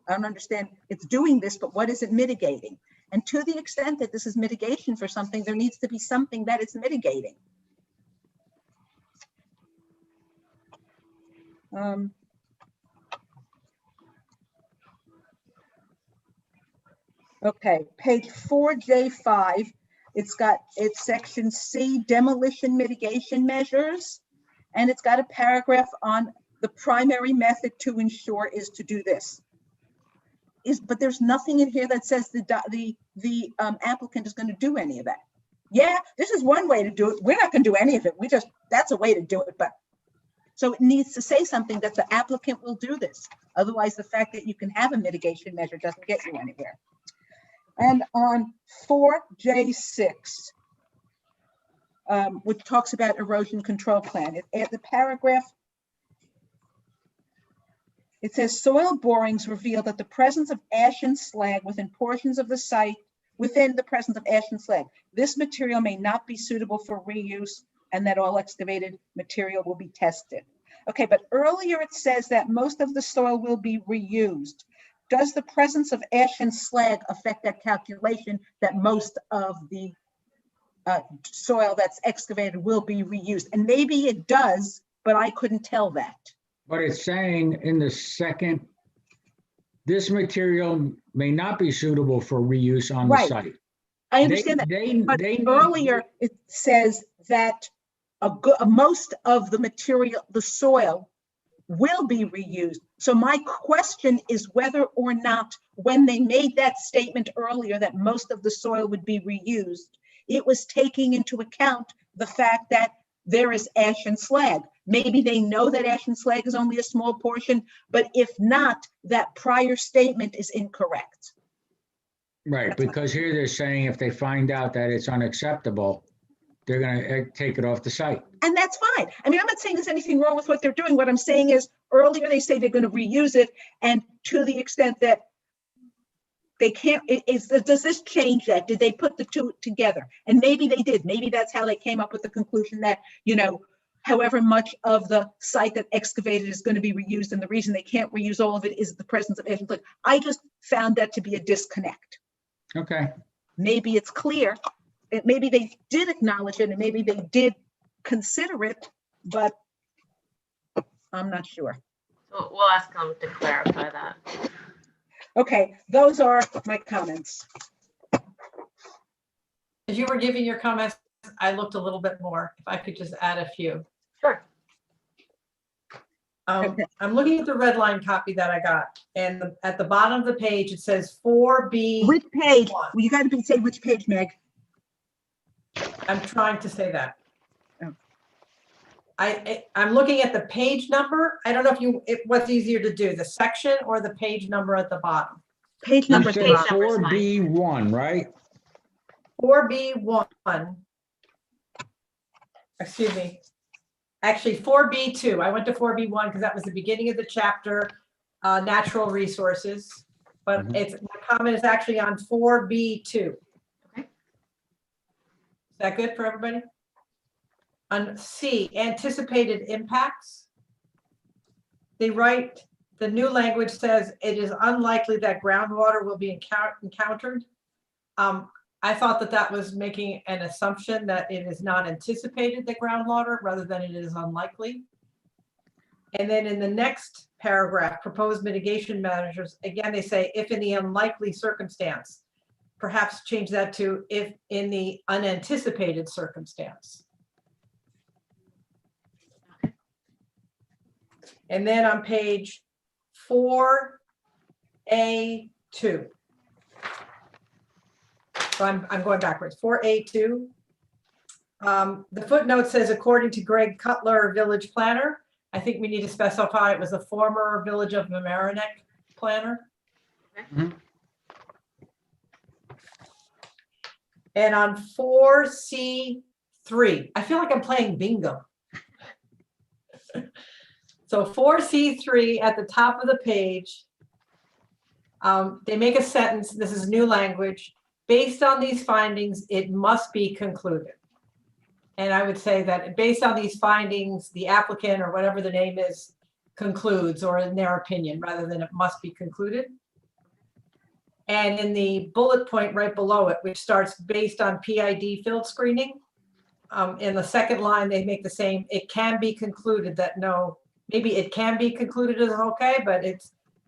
Speaker 2: I don't understand, it's doing this, but what is it mitigating? And to the extent that this is mitigation for something, there needs to be something that it's mitigating. Okay, page 4J5, it's section C, demolition mitigation measures. And it's got a paragraph on the primary method to ensure is to do this. But there's nothing in here that says the applicant is going to do any of that. Yeah, this is one way to do it. We're not going to do any of it. That's a way to do it. But so it needs to say something that the applicant will do this. Otherwise, the fact that you can have a mitigation measure doesn't get you anywhere. And on 4J6, which talks about erosion control plan, at the paragraph, it says soil borings reveal that the presence of ash and slag within portions of the site, within the presence of ash and slag, this material may not be suitable for reuse and that all excavated material will be tested. Okay, but earlier it says that most of the soil will be reused. Does the presence of ash and slag affect that calculation that most of the soil that's excavated will be reused? And maybe it does, but I couldn't tell that.
Speaker 5: But it's saying in the second, this material may not be suitable for reuse on the
Speaker 2: Right.
Speaker 5: site.
Speaker 2: I understand that. But
Speaker 5: They
Speaker 2: earlier it says that most of the material, the soil, will be reused. So my question is whether or not, when they made that statement earlier that most of the soil would be reused, it was taking into account the fact that there is ash and slag. Maybe they know that ash and slag is only a small portion, but if not, that prior statement is incorrect.
Speaker 5: Right, because here they're saying if they find out that it's unacceptable, they're gonna take it off the site.
Speaker 2: And that's fine. I mean, I'm not saying there's anything wrong with what they're doing. What I'm saying is earlier they say they're going to reuse it. And to the extent that they can't, does this change that? Did they put the two together? And maybe they did. Maybe that's how they came up with the conclusion that, you know, however much of the site that excavated is going to be reused. And the reason they can't reuse all of it is the presence of ash and slag. I just found that to be a disconnect.
Speaker 5: Okay,
Speaker 2: Maybe it's clear. Maybe they did acknowledge it and maybe they did consider it, but I'm not sure.
Speaker 3: So we'll ask them to clarify that.
Speaker 2: Okay, those are my comments.
Speaker 4: As you were giving your comments, I looked a little bit more, if I could just add a few.
Speaker 3: Sure.
Speaker 2: Okay.
Speaker 4: I'm looking at the red line copy that I got, and at the bottom of the page, it says 4B.
Speaker 2: Which page? You got to say which page, Meg.
Speaker 4: I'm trying to say that.
Speaker 2: Oh.
Speaker 4: I'm looking at the page number. I don't know what's easier to do, the section or the page number at the bottom.
Speaker 2: Page
Speaker 5: you
Speaker 2: number
Speaker 5: said
Speaker 2: three.
Speaker 3: page number is fine.
Speaker 5: 4B1, right?
Speaker 4: 4B1. Excuse me. Actually, 4B2. I went to 4B1 because that was the beginning of the chapter, natural resources. But
Speaker 5: Mhm.
Speaker 4: my comment is actually on 4B2.
Speaker 3: Okay.
Speaker 4: Is that good for everybody? On C, anticipated impacts. They write, the new language says it is unlikely that groundwater will be encountered. I thought that was making an assumption that it is not anticipated that groundwater rather than it is unlikely. And then in the next paragraph, proposed mitigation measures, again, they say if in the unlikely circumstance, perhaps change that to if in the unanticipated circumstance. And then on page 4A2. So I'm going backwards. 4A2. The footnote says, according to Greg Cutler, village planner, I think we need to specify it was a former Village of Mamaroneck planner.
Speaker 5: Mhm.
Speaker 4: And on 4C3, I feel like I'm playing bingo. So 4C3 at the top of the page, they make a sentence, this is new language, based on these findings, it must be concluded. And I would say that based on these findings, the applicant or whatever the name is concludes, or in their opinion, rather than it must be concluded. And in the bullet point right below it, which starts based on PID field screening, in the second line, they make the same, it can be concluded that no, maybe it can be concluded as okay, but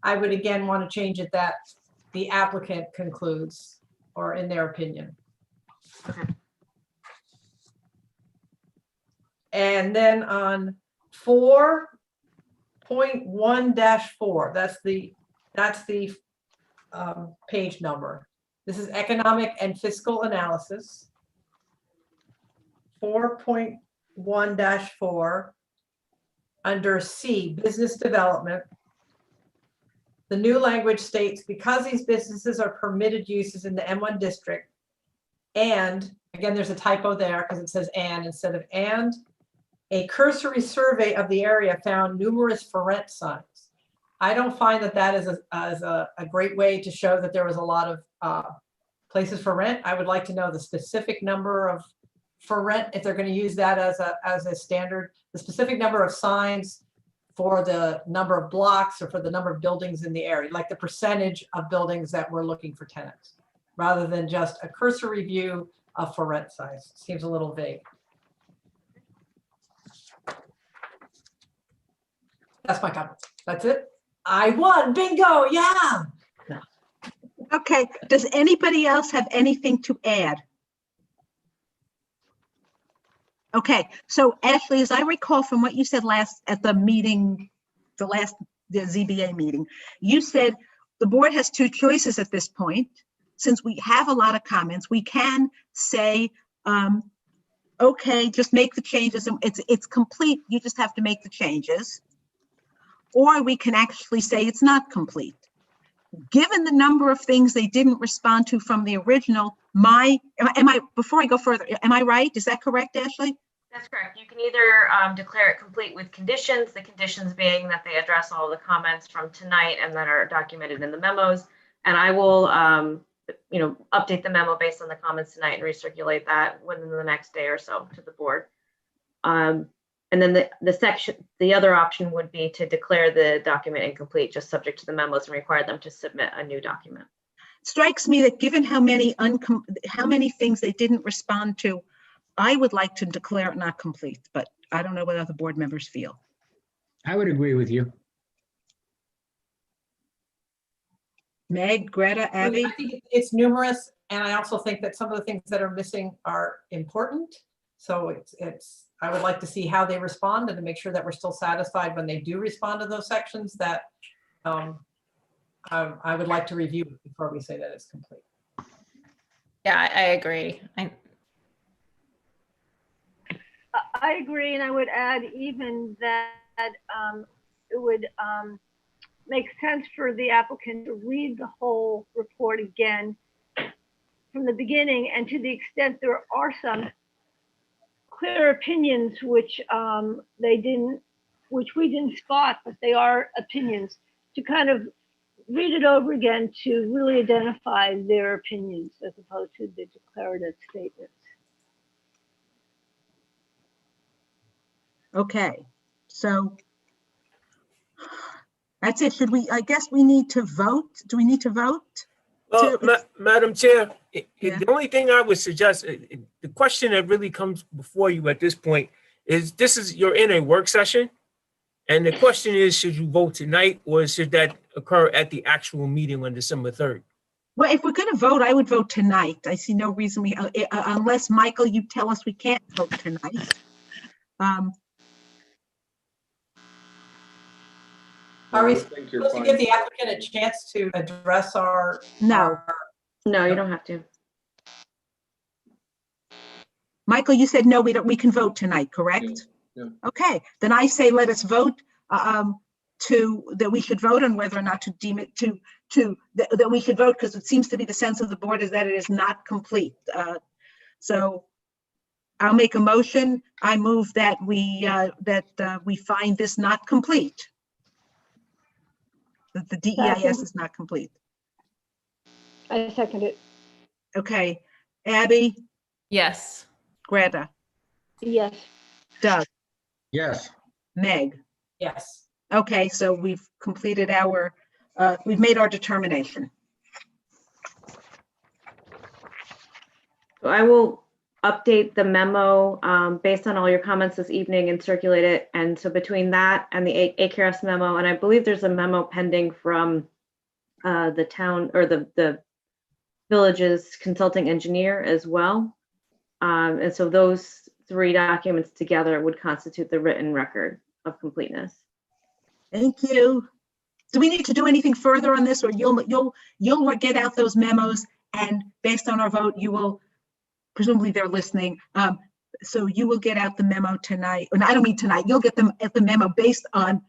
Speaker 4: I would again want to change it that the applicant concludes, or in their opinion.
Speaker 3: Okay.
Speaker 4: And then on 4.1-4, that's the page number. This is economic and fiscal analysis. 4.1-4, under C, business development. The new language states, because these businesses are permitted uses in the M1 district, and, again, there's a typo there because it says and instead of and, a cursory survey of the area found numerous for rent signs. I don't find that that is a great way to show that there was a lot of places for rent. I would like to know the specific number of for rent, if they're going to use that as a standard, the specific number of signs for the number of blocks or for the number of buildings in the area, like the percentage of buildings that we're looking for tenants, rather than just a cursory view of for rent size. Seems a little vague. That's my comment. That's it. I won. Bingo. Yeah.
Speaker 2: Okay, does anybody else have anything to add? Okay, so Ashley, as I recall from what you said last at the meeting, the ZBA meeting, you said the board has two choices at this point. Since we have a lot of comments, we can say, okay, just make the changes. It's complete. You just have to make the changes. Or we can actually say it's not complete. Given the number of things they didn't respond to from the original, before I go further, am I right? Is that correct, Ashley?
Speaker 3: That's correct. You can either declare it complete with conditions, the conditions being that they address all the comments from tonight and that are documented in the memos. And I will, update the memo based on the comments tonight and recirculate that within the next day or so to the board. And then the other option would be to declare the document incomplete, just subject to the memos, and require them to submit a new document.
Speaker 2: Strikes me that given how many things they didn't respond to, I would like to declare it not complete, but I don't know what other board members feel.
Speaker 5: I would agree with you.
Speaker 2: Meg, Greta, Abby?
Speaker 4: I think it's numerous, and I also think that some of the things that are missing are important. So I would like to see how they respond and to make sure that we're still satisfied when they do respond to those sections that I would like to review before we say that it's complete.
Speaker 8: Yeah, I agree.
Speaker 9: I agree, and I would add even that it would make sense for the applicant to read the whole report again from the beginning, and to the extent there are some clear opinions which we didn't spot, but they are opinions, to kind of read it over again to really identify their opinions as opposed to the declarative statements.
Speaker 2: Okay, so that's it. I guess we need to vote. Do we need to vote?
Speaker 1: Well, Madam Chair,
Speaker 2: Yeah.
Speaker 1: the only thing I would suggest, the question that really comes before you at this point is, you're in a work session. And the question is, should you vote tonight or should that occur at the actual meeting on December 3rd?
Speaker 2: Well, if we're going to vote, I would vote tonight. I see no reason unless, Michael, you tell us we can't vote tonight.
Speaker 4: Are we
Speaker 6: I think you're
Speaker 4: supposed to
Speaker 6: fine.
Speaker 4: give the applicant a chance to address our?
Speaker 2: No.
Speaker 3: No, you don't have to.
Speaker 2: Michael, you said no, we can vote tonight, correct?
Speaker 6: Yeah.
Speaker 2: Okay, then I say let us vote that we should vote on whether or not to deem it that we should vote, because it seems to be the sense of the board is that it is not complete. So I'll make a motion. I move that we find this not complete. That the DEIS is not complete.
Speaker 9: I second it.
Speaker 2: Okay, Abby,
Speaker 8: Yes.
Speaker 2: Greta,
Speaker 9: Yes.
Speaker 2: Doug,
Speaker 5: Yes.
Speaker 2: Meg.
Speaker 4: Yes.
Speaker 2: Okay, so we've completed we've made our determination.
Speaker 3: So I will update the memo based on all your comments this evening and circulate it. And so between that and the AKRS memo, and I believe there's a memo pending from the town or the village's consulting engineer as well. And so those three documents together would constitute the written record of completeness.
Speaker 2: Thank you. Do we need to do anything further on this, or you'll get out those memos, and based on our vote, you will, presumably they're listening, so you will get out the memo tonight, and I don't mean tonight, you'll get them at the memo based on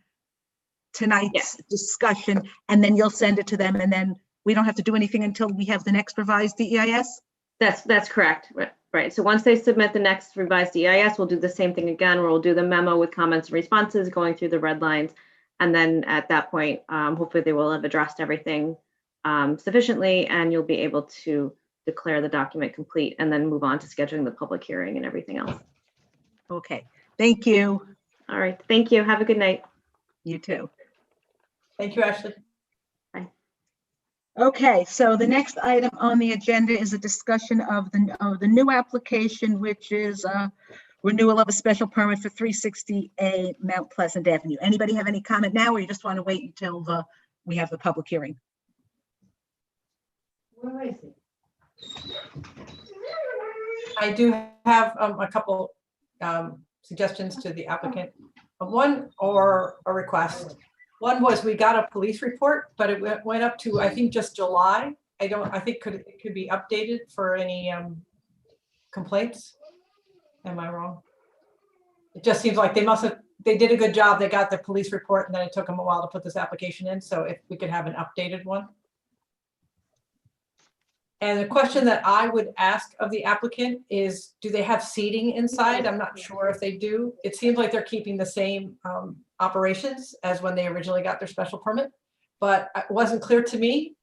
Speaker 2: tonight's discussion, and then you'll send it to them, and then we don't have to do anything until we have the next revised DEIS?
Speaker 3: That's correct. Right. So once they submit the next revised DEIS, we'll do the same thing again, where we'll do the memo with comments and responses, going through the red lines. And then at that point, hopefully they will have addressed everything sufficiently, and you'll be able to declare the document complete and then move on to scheduling the public hearing and everything else.
Speaker 2: Okay, thank you.
Speaker 3: All right. Thank you. Have a good night.
Speaker 2: You too.
Speaker 4: Thank you, Ashley.
Speaker 2: Okay, so the next item on the agenda is a discussion of the new application, which is renewal of a special permit for 360A Mount Pleasant Avenue. Anybody have any comment now, or you just want to wait until we have the public hearing?
Speaker 4: Where is he? I do have a couple suggestions to the applicant. One, or a request. One was, we got a police report, but it went up to, I think, just July. I think it could be updated for any complaints. Am I wrong? It just seems like they did a good job. They got the police report, and then it took them a while to put this application in. So if we could have an updated one. And the question that I would ask of the applicant is, do they have seating inside? I'm not sure if they do. It seems like they're keeping the same operations as when they originally got their special permit, but it wasn't clear to me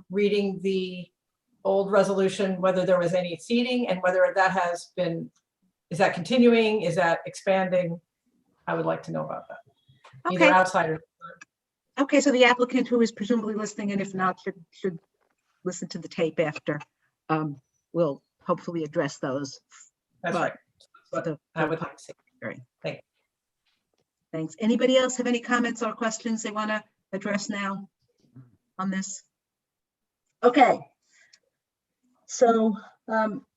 Speaker 4: reading the old resolution whether there was any seating and whether that has been, is that continuing? Is that expanding? I would like to know about that.
Speaker 2: Okay.
Speaker 4: Either outside or.
Speaker 2: Okay, so the applicant, who is presumably listening, and if not, should listen to the tape after, will hopefully address those.
Speaker 4: That's
Speaker 2: But
Speaker 4: right. That's what I would like to see.
Speaker 2: Great.
Speaker 4: Thank you.
Speaker 2: Thanks. Anybody else have any comments or questions they want to address now on this? Okay. So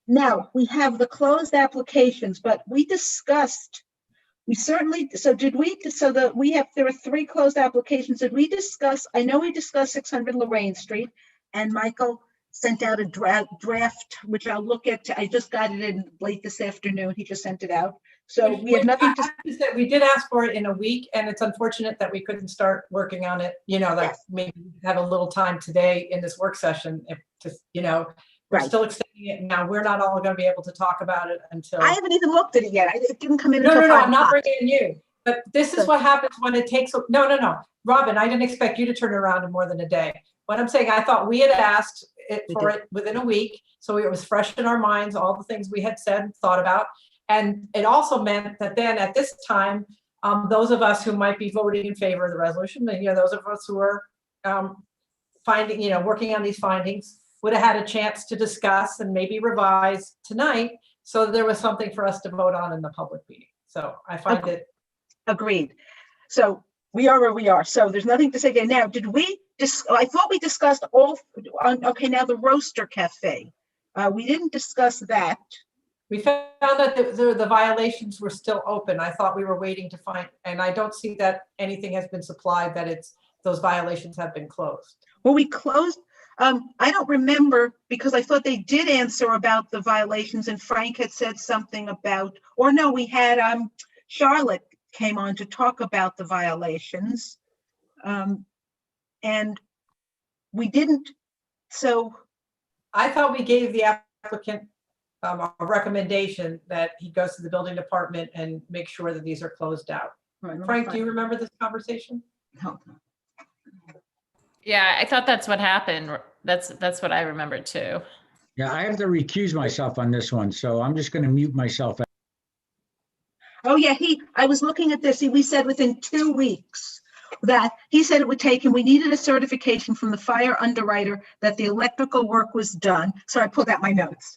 Speaker 2: now we have the closed applications, but we discussed, there were 3 closed applications. Did we discuss, I know we discussed 600 Lorraine Street, and Michael sent out a draft, which I'll look at. I just got it in late this afternoon. He just sent it out. So we have nothing to.
Speaker 4: We did ask for it in a week, and it's unfortunate that we couldn't start working on it, like maybe have a little time today in this work session, we're
Speaker 2: Right.
Speaker 4: still extending it now. We're not all going to be able to talk about it until.
Speaker 2: I haven't even looked at it yet. It didn't come in
Speaker 4: No,
Speaker 2: until 5
Speaker 4: I'm not
Speaker 2: o'clock.
Speaker 4: bringing you. But this is what happens when it takes, no. Robin, I didn't expect you to turn it around in more than a day. What I'm saying, I thought we had asked for it within a week. So it was fresh in our minds, all the things we had said and thought about. And it also meant that then at this time, those of us who might be voting in favor of the resolution, those of us who are working on these findings would have had a chance to discuss and maybe revise tonight. So there was something for us to vote on in the public meeting. So I find it.
Speaker 2: Agreed. So we are where we are. So there's nothing to say again. Now, I thought we discussed now the Roaster Cafe. We didn't discuss that.
Speaker 4: We found that the violations were still open. I thought we were waiting to find, and I don't see that anything has been supplied that those violations have been closed.
Speaker 2: Well, we closed. I don't remember, because I thought they did answer about the violations, and Frank had said something about, or no, we had Charlotte came on to talk about the violations. And we didn't, so.
Speaker 4: I thought we gave the applicant a recommendation that he goes to the building department and make sure that these are closed out. Frank, do you remember this conversation?
Speaker 2: No.
Speaker 8: Yeah, I thought that's what happened. That's what I remember too.
Speaker 5: Yeah, I have to recuse myself on this one, so I'm just going to mute myself.
Speaker 2: Oh, yeah, I was looking at this. We said within 2 weeks that he said it would take him. We needed a certification from the fire underwriter that the electrical work was done. So I pulled out my notes.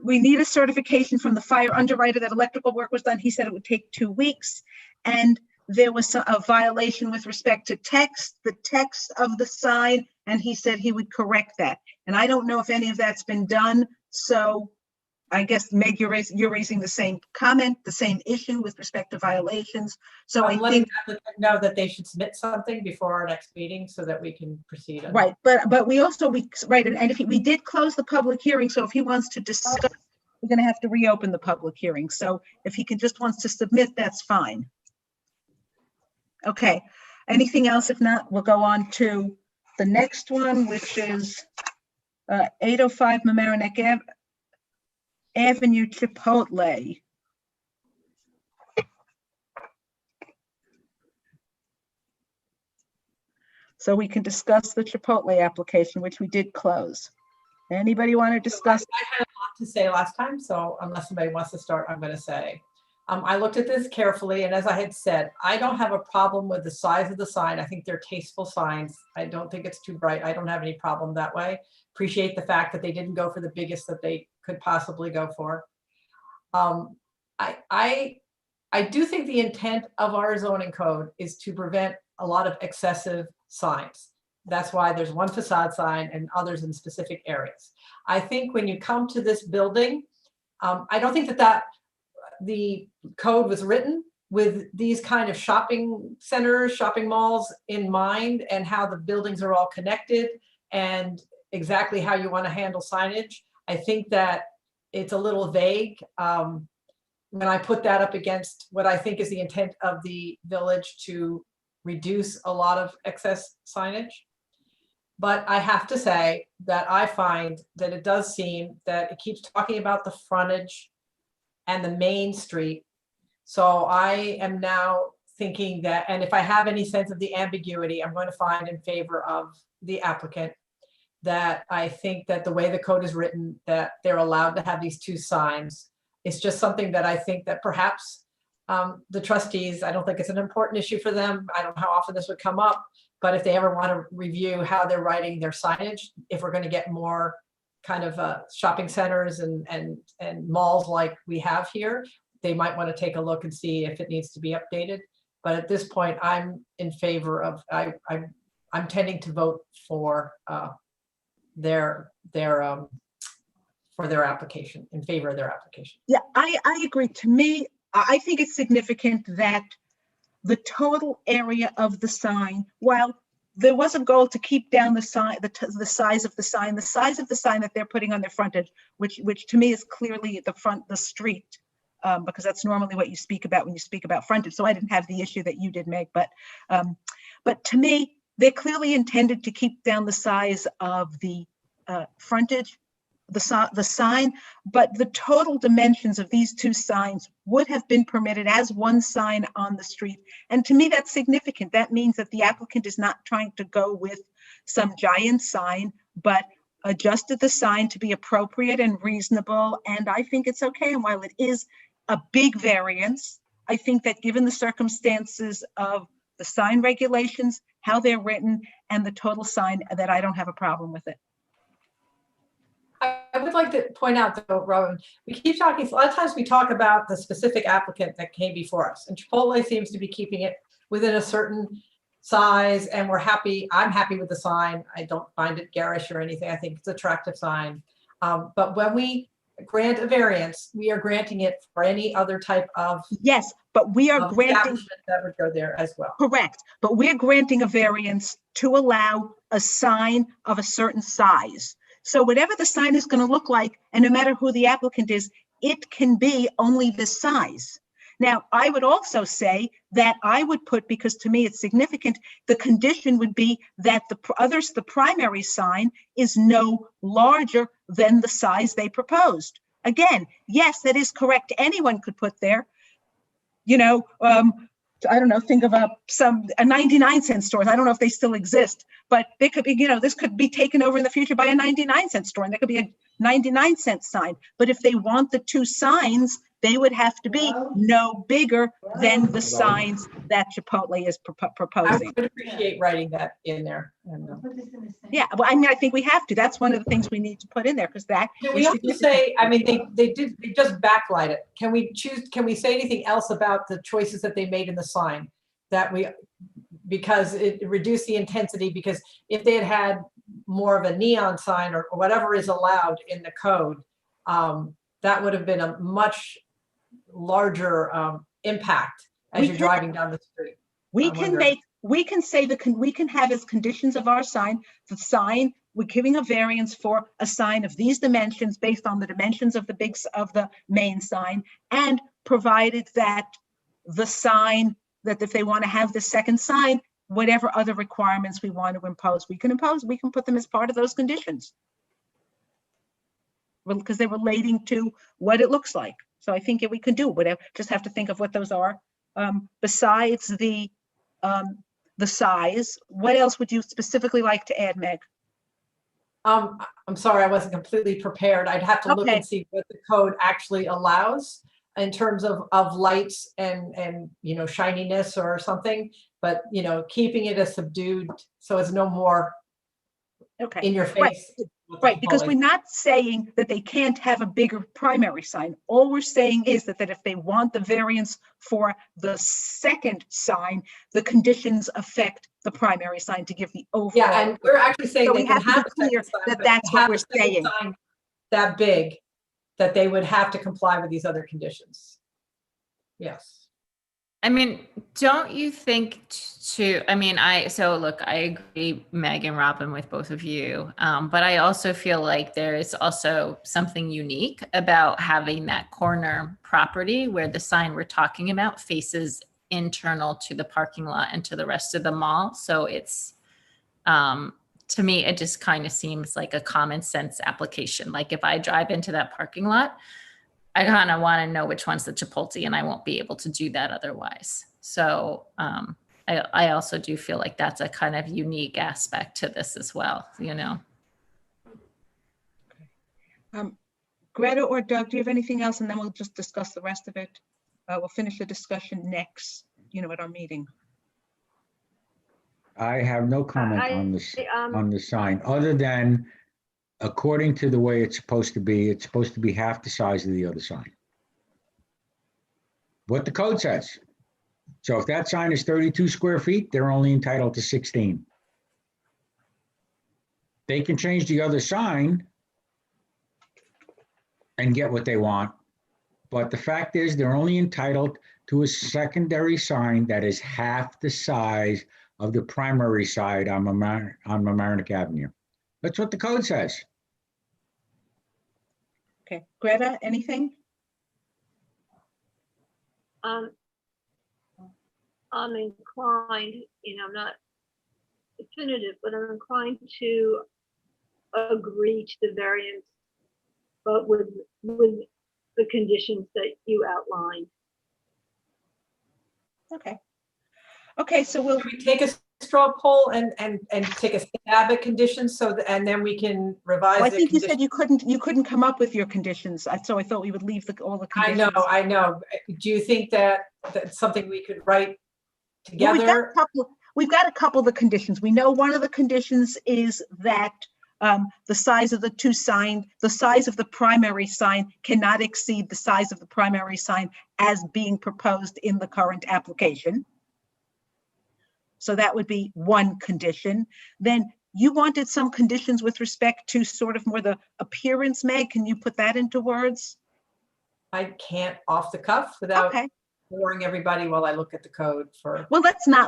Speaker 2: We need a certification from the fire underwriter that electrical work was done. He said it would take 2 weeks. And there was a violation with respect to the text of the sign, and he said he would correct that. And I don't know if any of that's been done. So I guess, Meg, you're raising the same comment, the same issue with respect to violations. So I
Speaker 4: I'm letting
Speaker 2: think,
Speaker 4: the applicant know that they should submit something before our next meeting so that we can proceed.
Speaker 2: right, but we also, right, and if we did close the public hearing, so if he wants to discuss, we're gonna have to reopen the public hearing. So if he wants to submit, that's fine. Okay, anything else? If not, we'll go on to the next one, which is 805 Mamaroneck Avenue, Chipotle. So we can discuss the Chipotle application, which we did close. Anybody want to discuss?
Speaker 4: I had a lot to say last time, so unless somebody wants to start, I'm going to say. I looked at this carefully, and as I had said, I don't have a problem with the size of the sign. I think they're tasteful signs. I don't think it's too bright. I don't have any problem that way. Appreciate the fact that they didn't go for the biggest that they could possibly go for. I do think the intent of our zoning code is to prevent a lot of excessive signs. That's why there's one facade sign and others in specific areas. I think when you come to this building, I don't think that the code was written with these kind of shopping centers, shopping malls in mind, and how the buildings are all connected and exactly how you want to handle signage. I think that it's a little vague when I put that up against what I think is the intent of the village to reduce a lot of excess signage. But I have to say that I find that it does seem that it keeps talking about the frontage and the main street. So I am now thinking that, and if I have any sense of the ambiguity, I'm going to find in favor of the applicant, that I think that the way the code is written, that they're allowed to have these two signs. It's just something that I think that perhaps the trustees, I don't think it's an important issue for them. I don't know how often this would come up, but if they ever want to review how they're writing their signage, if we're going to get more kind of shopping centers and malls like we have here, they might want to take a look and see if it needs to be updated. But at this point, I'm in favor of, I'm tending to vote for their application, in favor of their application.
Speaker 2: Yeah, I agree. To me, I think it's significant that the total area of the sign, while there was a goal to keep down the sign, the size of the sign that they're putting on their frontage, which to me is clearly the street, because that's normally what you speak about when you speak about frontage. So I didn't have the issue that you did, Meg, but to me, they're clearly intended to keep down the size of the frontage, the sign, but the total dimensions of these two signs would have been permitted as one sign on the street. And to me, that's significant. That means that the applicant is not trying to go with some giant sign, but adjusted the sign to be appropriate and reasonable. And I think it's okay. And while it is a big variance, I think that given the circumstances of the sign regulations, how they're written, and the total sign, that I don't have a problem with it.
Speaker 4: I would like to point out though, Robin, we keep talking, a lot of times we talk about the specific applicant that came before us, and Chipotle seems to be keeping it within a certain size, and I'm happy with the sign. I don't find it garish or anything. I think it's an attractive sign. But when we grant a variance, we are granting it for any other type of
Speaker 2: Yes, but we are granting,
Speaker 4: establishment that would go there as well.
Speaker 2: correct, but we're granting a variance to allow a sign of a certain size. So whatever the sign is going to look like, and no matter who the applicant is, it can be only this size. Now, I would also say that I would put, because to me it's significant, the condition would be that the primary sign is no larger than the size they proposed. Again, yes, that is correct. Anyone could put there, I don't know, think of a 99-cent store. I don't know if they still exist, but they could be, this could be taken over in the future by a 99-cent store, and there could be a 99-cent sign. But if they want the two signs, they would have to be no bigger than the signs that Chipotle is proposing.
Speaker 4: I would appreciate writing that in there.
Speaker 2: Yeah, well, I mean, I think we have to. That's one of the things we need to put in there, because that.
Speaker 4: Can we also say, I mean, they just backlight it. Can we say anything else about the choices that they made in the sign because it reduced the intensity? Because if they had more of a neon sign or whatever is allowed in the code, that would have been a much larger impact as
Speaker 2: We
Speaker 4: you're
Speaker 2: can-
Speaker 4: driving down the street.
Speaker 2: We
Speaker 4: I
Speaker 2: can
Speaker 4: wonder-
Speaker 2: make, we can say we can have as conditions of our sign, the sign, we're giving a variance for a sign of these dimensions based on the dimensions of the main sign, and provided that the sign, that if they want to have the second sign, whatever other requirements we want to impose, we can put them as part of those conditions. Well, because they're relating to what it looks like. So I think we could do whatever, just have to think of what those are. Besides the size, what else would you specifically like to add, Meg?
Speaker 4: I'm sorry, I wasn't completely prepared. I'd have to look
Speaker 2: Okay.
Speaker 4: and see what the code actually allows in terms of lights and, you know, shininess or something, but, you know, keeping it as subdued, so it's no more
Speaker 2: Okay,
Speaker 4: in your
Speaker 2: Right.
Speaker 4: face. what the
Speaker 2: right, because
Speaker 4: proposing-
Speaker 2: we're not saying that they can't have a bigger primary sign. All we're saying is that if they want the variance for the second sign, the conditions affect the primary sign to give the overall.
Speaker 4: Yeah, and we're actually saying
Speaker 2: So
Speaker 4: they
Speaker 2: we
Speaker 4: can
Speaker 2: have to be
Speaker 4: have a second
Speaker 2: clear
Speaker 4: sign,
Speaker 2: that
Speaker 4: but
Speaker 2: that's
Speaker 4: to
Speaker 2: what
Speaker 4: have
Speaker 2: we're
Speaker 4: a second
Speaker 2: saying.
Speaker 4: sign that big, that they would have to comply with these other conditions. Yes.
Speaker 8: I mean, don't you think so look, I agree, Meg and Robin, with both of you. But I also feel like there is also something unique about having that corner property where the sign we're talking about faces internal to the parking lot and to the rest of the mall. So it's, to me, it just kind of seems like a common sense application. Like if I drive into that parking lot, I kind of want to know which one's the Chipotle, and I won't be able to do that otherwise. So I also do feel like that's a kind of unique aspect to this as well, you know?
Speaker 2: Greta or Doug, do you have anything else? And then we'll just discuss the rest of it. We'll finish the discussion next, at our meeting.
Speaker 5: I have no comment on the sign, other than according to the way it's supposed to be half the size of the other sign. What the code says. So if that sign is 32 square feet, they're only entitled to 16. They can change the other sign and get what they want. But the fact is, they're only entitled to a secondary sign that is half the size of the primary side on Mamaroneck Avenue. That's what the code says.
Speaker 2: Okay, Greta, anything?
Speaker 9: I'm inclined, I'm not definitive, but I'm inclined to agree to the variance, but with the conditions that you outlined.
Speaker 2: Okay. Okay, so we'll,
Speaker 4: Can we take a straw poll and take a stab at conditions and then we can revise
Speaker 2: I
Speaker 4: the
Speaker 2: think you said
Speaker 4: conditions?
Speaker 2: you couldn't come up with your conditions. So I thought we would leave all the
Speaker 4: I
Speaker 2: conditions.
Speaker 4: know, I know. Do you think that that's something we could write
Speaker 2: Well,
Speaker 4: together?
Speaker 2: we've got a couple of the conditions. We know one of the conditions is that the size of the size of the primary sign cannot exceed the size of the primary sign as being proposed in the current application. So that would be one condition. Then you wanted some conditions with respect to sort of more the appearance, Meg. Can you put that into words?
Speaker 4: I can't off the cuff without
Speaker 2: Okay.
Speaker 4: boring everybody while I look at the code for.
Speaker 2: Well,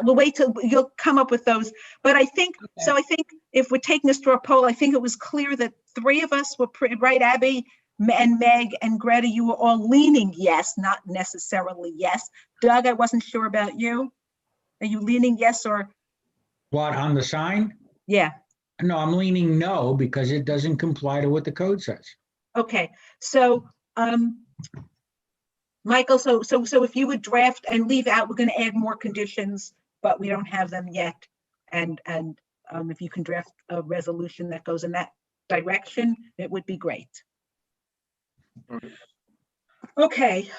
Speaker 2: we'll wait till you'll come up with those. But I think, so I think if we're taking a straw poll, I think it was clear that three of us were right, Abby and Meg and Greta, you were all leaning yes, not necessarily yes. Doug, I wasn't sure about you. Are you leaning yes or?
Speaker 5: What, on the sign?
Speaker 2: Yeah,
Speaker 5: No, I'm leaning no, because it doesn't comply to what the code says.
Speaker 2: okay. So, Michael, so if you would draft and leave out, we're going to add more conditions, but we don't have them yet. And if you can draft a resolution that goes in that direction, it would be great. Okay,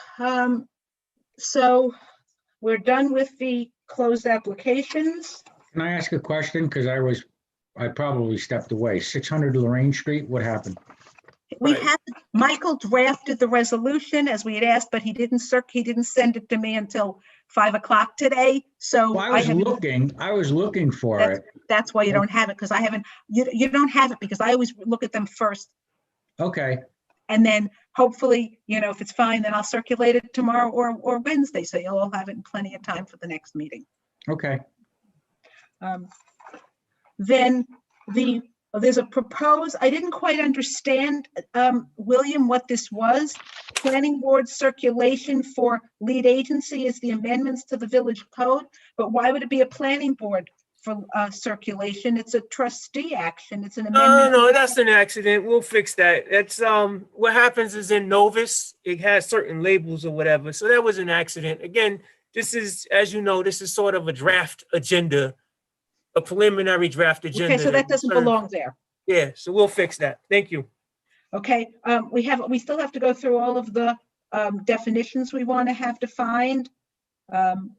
Speaker 2: so we're done with the closed applications.
Speaker 5: Can I ask a question? Because I probably stepped away. 600 Lorraine Street, what happened?
Speaker 2: We
Speaker 1: Right.
Speaker 2: had, Michael drafted the resolution as we had asked, but he didn't send it to me until 5 o'clock today. So
Speaker 5: Well, I was looking for it.
Speaker 2: that's why you don't have it, because I haven't, you don't have it because I always look at them first.
Speaker 5: Okay.
Speaker 2: And then hopefully, if it's fine, then I'll circulate it tomorrow or Wednesday. So you'll all have it in plenty of time for the next meeting.
Speaker 5: Okay.
Speaker 2: Then there's a proposed, I didn't quite understand, William, what this was. Planning board circulation for lead agency is the amendments to the village code, but why would it be a planning board for circulation? It's a trustee action. It's an amendment.
Speaker 1: No, that's an accident. We'll fix that. That's what happens is in Novus, it has certain labels or whatever. So that was an accident. Again, this is, as you know, this is sort of a draft agenda, a preliminary draft agenda.
Speaker 2: Okay, so that doesn't belong there.
Speaker 1: Yeah, so we'll fix that. Thank you.
Speaker 2: Okay, we still have to go through all of the definitions we want to have defined.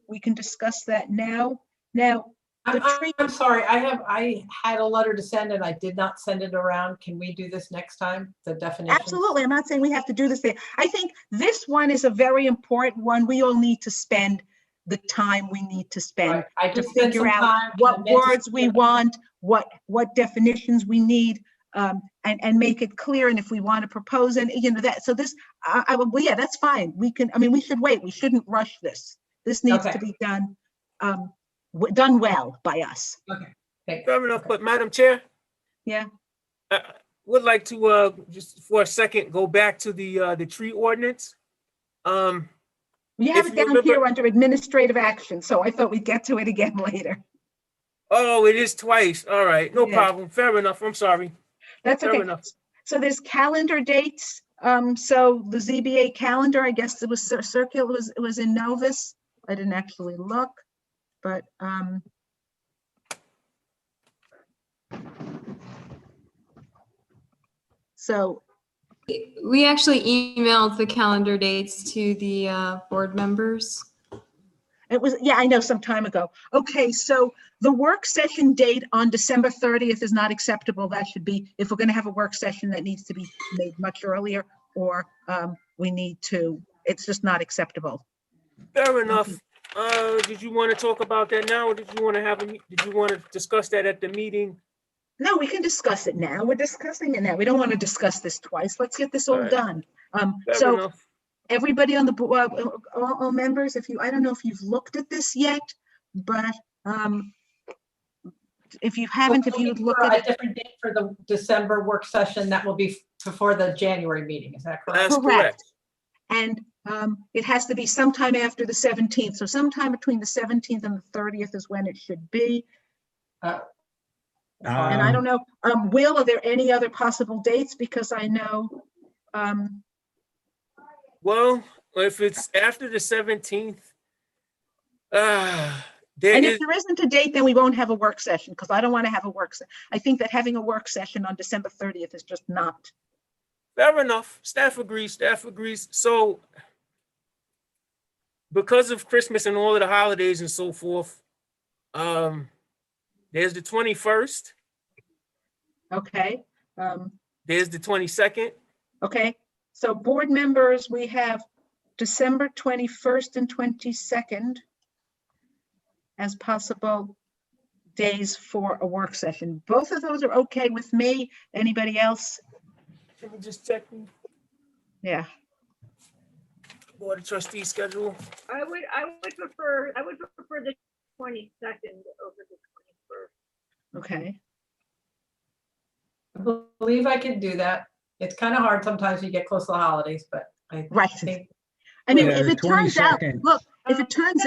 Speaker 2: We can discuss that now. Now,
Speaker 4: I'm sorry, I had a letter to send and I did not send it around. Can we do this next time? The definition?
Speaker 2: absolutely, I'm not saying we have to do this thing. I think this one is a very important one. We all need to spend the time we need to spend
Speaker 4: Right. I
Speaker 2: to
Speaker 4: just spent
Speaker 2: figure
Speaker 4: some
Speaker 2: out
Speaker 4: time
Speaker 2: what
Speaker 4: and I meant to
Speaker 2: words we
Speaker 4: spend-
Speaker 2: want, what definitions we need, and make it clear. And if we want to propose, and that, so this, well, yeah, that's fine. We should wait. We shouldn't rush this. This needs
Speaker 4: Okay.
Speaker 2: to be done, done well by us.
Speaker 4: Okay. Thanks.
Speaker 1: Fair enough, but Madam Chair,
Speaker 2: Yeah.
Speaker 1: I would like to just for a second go back to the tree ordinance.
Speaker 2: We have
Speaker 1: If
Speaker 2: it
Speaker 1: you
Speaker 2: down
Speaker 1: remember-
Speaker 2: here under administrative action, so I thought we'd get to it again later.
Speaker 1: Oh, it is twice. All right, no
Speaker 2: Yeah.
Speaker 1: problem. Fair enough. I'm sorry.
Speaker 2: That's
Speaker 1: Fair
Speaker 2: okay.
Speaker 1: enough.
Speaker 2: So there's calendar dates. So the ZBA calendar, I guess it was circular, it was in Novus. I didn't actually look, but so
Speaker 10: We actually emailed the calendar dates to the board members.
Speaker 2: it was, yeah, I know, some time ago. Okay, so the work session date on December 30th is not acceptable. That should be, if we're going to have a work session, that needs to be made much earlier, or we need to, it's just not acceptable.
Speaker 1: Fair enough. Did you want to talk about that now, or did you want to discuss that at the meeting?
Speaker 2: No, we can discuss it now. We're discussing it now. We don't want to discuss this twice. Let's get this all
Speaker 1: Alright.
Speaker 2: done.
Speaker 1: Fair
Speaker 2: So
Speaker 1: enough.
Speaker 2: everybody on the board, all members, I don't know if you've looked at this yet, but if you haven't, if you'd look
Speaker 4: For
Speaker 2: at
Speaker 4: a
Speaker 2: it,
Speaker 4: different date for the December work session, that will be before the January meeting, is that correct?
Speaker 1: That's correct.
Speaker 2: and it has to be sometime after the 17th. So sometime between the 17th and the 30th is when it should be. And I don't know, Will, are there any other possible dates? Because I know,
Speaker 1: Well, if it's after the 17th, there
Speaker 2: and if
Speaker 1: is,
Speaker 2: there isn't a date, then we won't have a work session, because I don't want to have a work session. I think that having a work session on December 30th is just not.
Speaker 1: fair enough. Staff agrees. So because of Christmas and all of the holidays and so forth, there's the 21st,
Speaker 2: Okay.
Speaker 1: there's the 22nd.
Speaker 2: Okay. So board members, we have December 21st and 22nd as possible days for a work session. Both of those are okay with me. Anybody else?
Speaker 1: Let me just check the
Speaker 2: Yeah.
Speaker 1: Board of Trustees schedule.
Speaker 9: I would prefer the 22nd over the 21st.
Speaker 2: Okay.
Speaker 4: I believe I can do that. It's kind of hard sometimes when you get close to the holidays, but I
Speaker 2: Right.
Speaker 4: think,
Speaker 2: I mean,
Speaker 5: Yeah,
Speaker 2: if
Speaker 5: the
Speaker 2: it turns out,
Speaker 5: 22nd.
Speaker 2: look, if it turns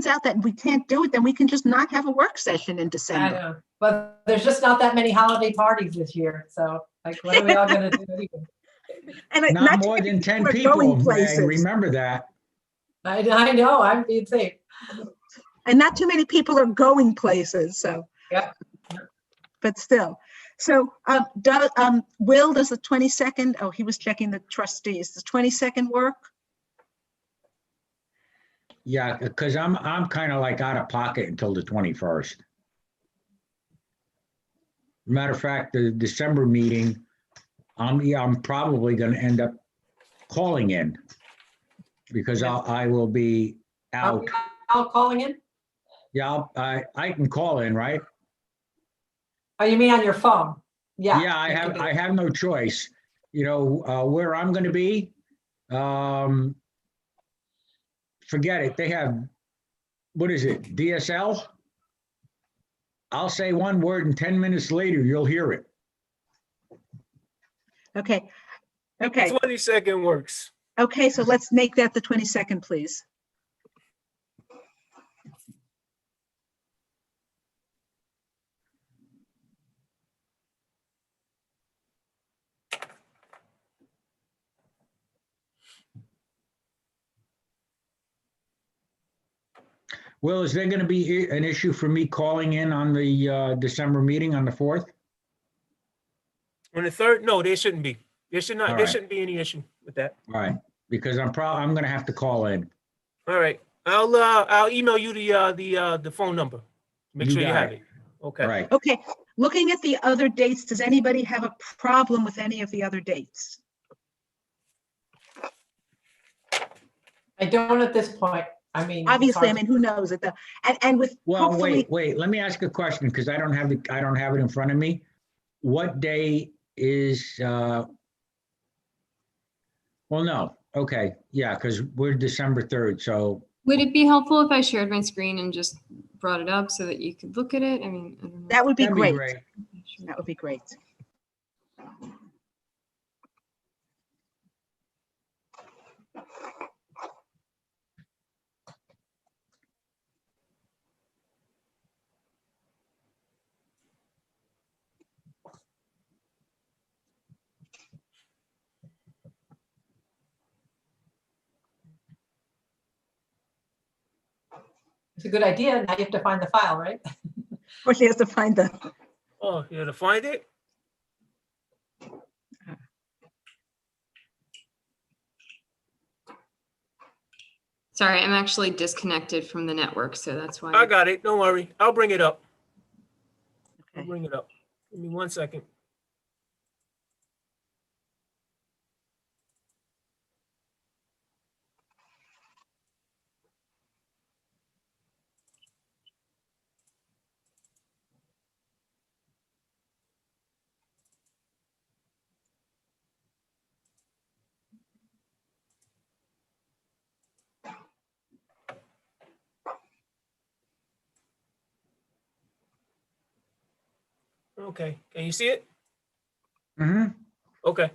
Speaker 2: out that we can't do it, then we can just not have a work session in
Speaker 4: I
Speaker 2: December.
Speaker 4: know, but there's just not that many holiday parties this year, so like, what are we all gonna do anyway?
Speaker 2: And
Speaker 5: Not
Speaker 2: too
Speaker 5: more
Speaker 2: many
Speaker 5: than 10
Speaker 2: are
Speaker 5: people,
Speaker 2: going
Speaker 5: Meg,
Speaker 2: places.
Speaker 5: remember that.
Speaker 4: I know, I'm being safe.
Speaker 2: And not too many people are going places, so.
Speaker 4: Yeah.
Speaker 2: But still, so, Will, does the 22nd, oh, he was checking the trustees, does 22nd work?
Speaker 5: Yeah, because I'm kind of like out of pocket until the 21st. Matter of fact, the December meeting, I'm probably going to end up calling in because I will be out.
Speaker 4: Al calling in?
Speaker 5: Yeah, I can call in, right?
Speaker 4: Oh, you mean on your phone?
Speaker 5: Yeah,
Speaker 4: it could be.
Speaker 5: I have no choice. You know, where I'm gonna be, forget it. They have, what is it, DSL? I'll say one word and 10 minutes later, you'll hear it.
Speaker 2: Okay. Okay.
Speaker 1: 22nd works.
Speaker 2: Okay, so let's make that the 22nd, please.
Speaker 5: Will, is there gonna be an issue for me calling in on the December meeting on the 4th?
Speaker 1: On the 3rd, no, there shouldn't be. There should not,
Speaker 5: All
Speaker 1: there
Speaker 5: right.
Speaker 1: shouldn't be any issue with that.
Speaker 5: All right, because I'm gonna have to call in.
Speaker 1: All right. I'll email you the phone number. Make
Speaker 5: You
Speaker 1: sure you
Speaker 5: got
Speaker 1: have
Speaker 5: it.
Speaker 1: it. Okay.
Speaker 5: All right.
Speaker 2: Okay, looking at the other dates, does anybody have a problem with any of the other dates?
Speaker 4: I don't at this point. I mean. it's
Speaker 2: Obviously, I
Speaker 4: hard
Speaker 2: mean, who knows it, and with
Speaker 5: Well,
Speaker 2: hopefully,
Speaker 5: wait, let me ask a question, because I don't have it in front of me. What day is, well, no, okay, yeah, because we're December 3rd, so,
Speaker 10: Would it be helpful if I shared my screen and just brought it up so that you could look at it? I mean, I don't know.
Speaker 2: that would be
Speaker 5: that'd be
Speaker 2: great.
Speaker 5: great.
Speaker 10: Okay, sure.
Speaker 2: That would be great.
Speaker 4: It's a good idea. Now you have to find the file, right?
Speaker 2: Or she has to find the,
Speaker 1: Oh, you had to find it?
Speaker 10: Sorry, I'm actually disconnected from the network, so that's why.
Speaker 1: I got it. Don't worry. I'll bring it up. I'll
Speaker 2: okay.
Speaker 1: bring it up. Give me 1 second. Okay. Can you see it?
Speaker 5: Mhm.
Speaker 1: Okay.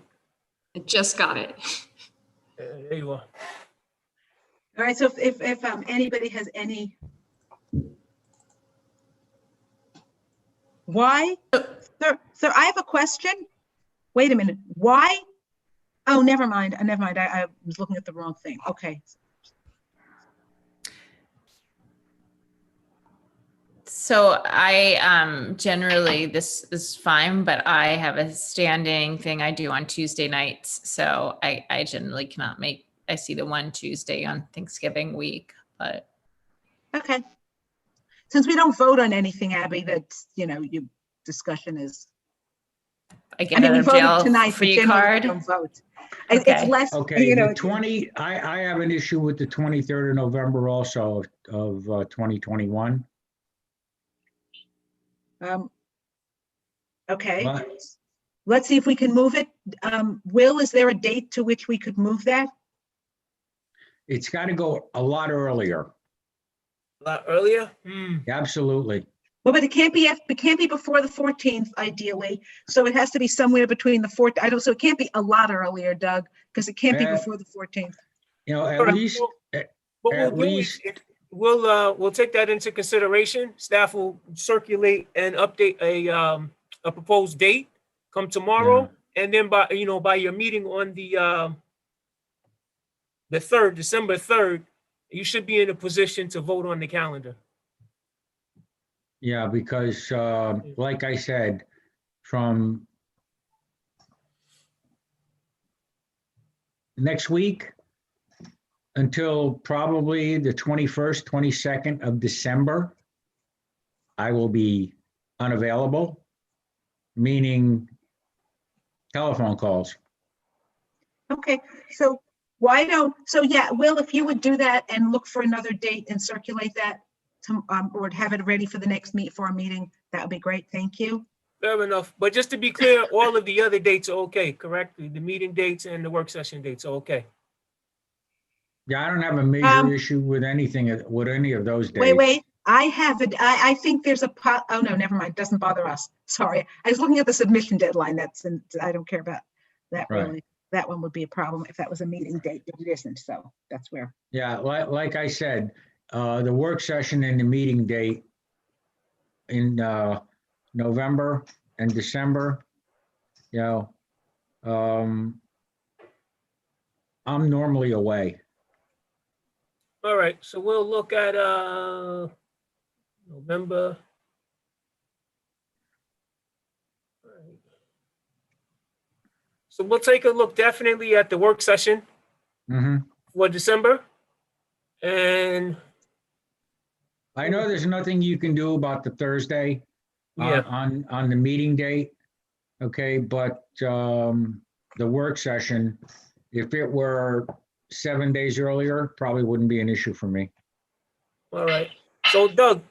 Speaker 10: I just got it.
Speaker 1: There you are.
Speaker 2: All right, so if anybody has any. Why? So I have a question. Wait a minute, why? Oh, never mind, never mind. I was looking at the wrong thing. Okay.
Speaker 8: So I generally this is fine, but I have a standing thing I do on Tuesday nights. So I generally cannot make, I see the one Tuesday on Thanksgiving week, but
Speaker 2: Okay. Since we don't vote on anything, Abby, that's, your discussion is,
Speaker 8: I
Speaker 2: I
Speaker 8: get
Speaker 2: mean, we
Speaker 8: a
Speaker 2: voted
Speaker 8: jail
Speaker 2: tonight, but
Speaker 8: free
Speaker 2: generally we
Speaker 8: card.
Speaker 2: don't vote. It's
Speaker 8: Okay.
Speaker 2: less,
Speaker 5: Okay, the 20, I have an issue with the 23rd of November also of 2021.
Speaker 2: Okay,
Speaker 5: But
Speaker 2: let's see if we can move it. Will, is there a date to which we could move that?
Speaker 5: it's got to go a lot earlier.
Speaker 1: A lot earlier?
Speaker 5: Absolutely.
Speaker 2: Well, but it can't be before the 14th ideally. So it has to be somewhere between the 4th. So it can't be a lot earlier, Doug, because it can't be
Speaker 5: Yeah.
Speaker 2: before the 14th.
Speaker 5: You know,
Speaker 1: All
Speaker 5: at
Speaker 1: right,
Speaker 5: least,
Speaker 1: well, what we'll
Speaker 5: at
Speaker 1: do is
Speaker 5: least,
Speaker 1: we'll take that into consideration. Staff will circulate and update a proposed date come tomorrow, and then by your meeting on the 3rd, December 3rd, you should be in a position to vote on the calendar.
Speaker 5: yeah, because like I said, from next week until probably the 21st, 22nd of December, I will be unavailable, meaning telephone calls.
Speaker 2: Okay, so yeah, Will, if you would do that and look for another date and circulate that to, or have it ready for the next for our meeting, that would be great. Thank you.
Speaker 1: Fair enough. But just to be clear, all of the other dates are okay, correct? The meeting dates and the work session dates are okay.
Speaker 5: Yeah, I don't have a major
Speaker 2: Um,
Speaker 5: issue with anything, with any of those days.
Speaker 2: Wait, I have it, I think there's oh no, never mind, doesn't bother us. Sorry, I was looking at the submission deadline, I don't care about that
Speaker 5: Right.
Speaker 2: really. That one would be a problem if that was a meeting date, but it isn't, so that's where.
Speaker 5: Yeah, like I said, the work session and the meeting date in November and December, you know, I'm normally away.
Speaker 1: All right, so we'll look at November. All right. So we'll take a look definitely at the work session
Speaker 5: Mhm.
Speaker 1: for December. And
Speaker 5: I know there's nothing you can do about the Thursday
Speaker 1: yeah,
Speaker 5: on the meeting date. Okay, but the work session, if it were 7 days earlier, probably wouldn't be an issue for me.
Speaker 1: all right. So Doug,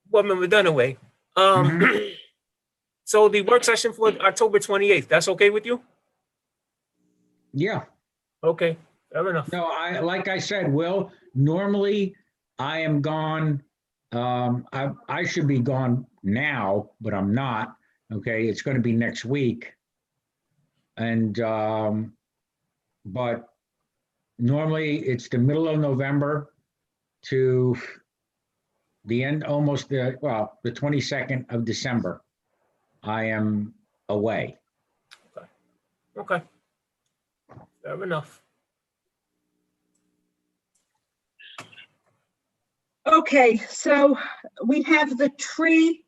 Speaker 1: Board Member Dunaway, so the work session for October 28th, that's okay with you?
Speaker 5: Yeah,
Speaker 1: Okay, fair enough.
Speaker 5: no, like I said, Will, normally I am gone. I should be gone now, but I'm not. Okay, it's going to be next week. And, but normally it's the middle of November to the end, almost the 22nd of December. I am away.
Speaker 1: Okay, fair enough.
Speaker 2: Okay, so we have the tree,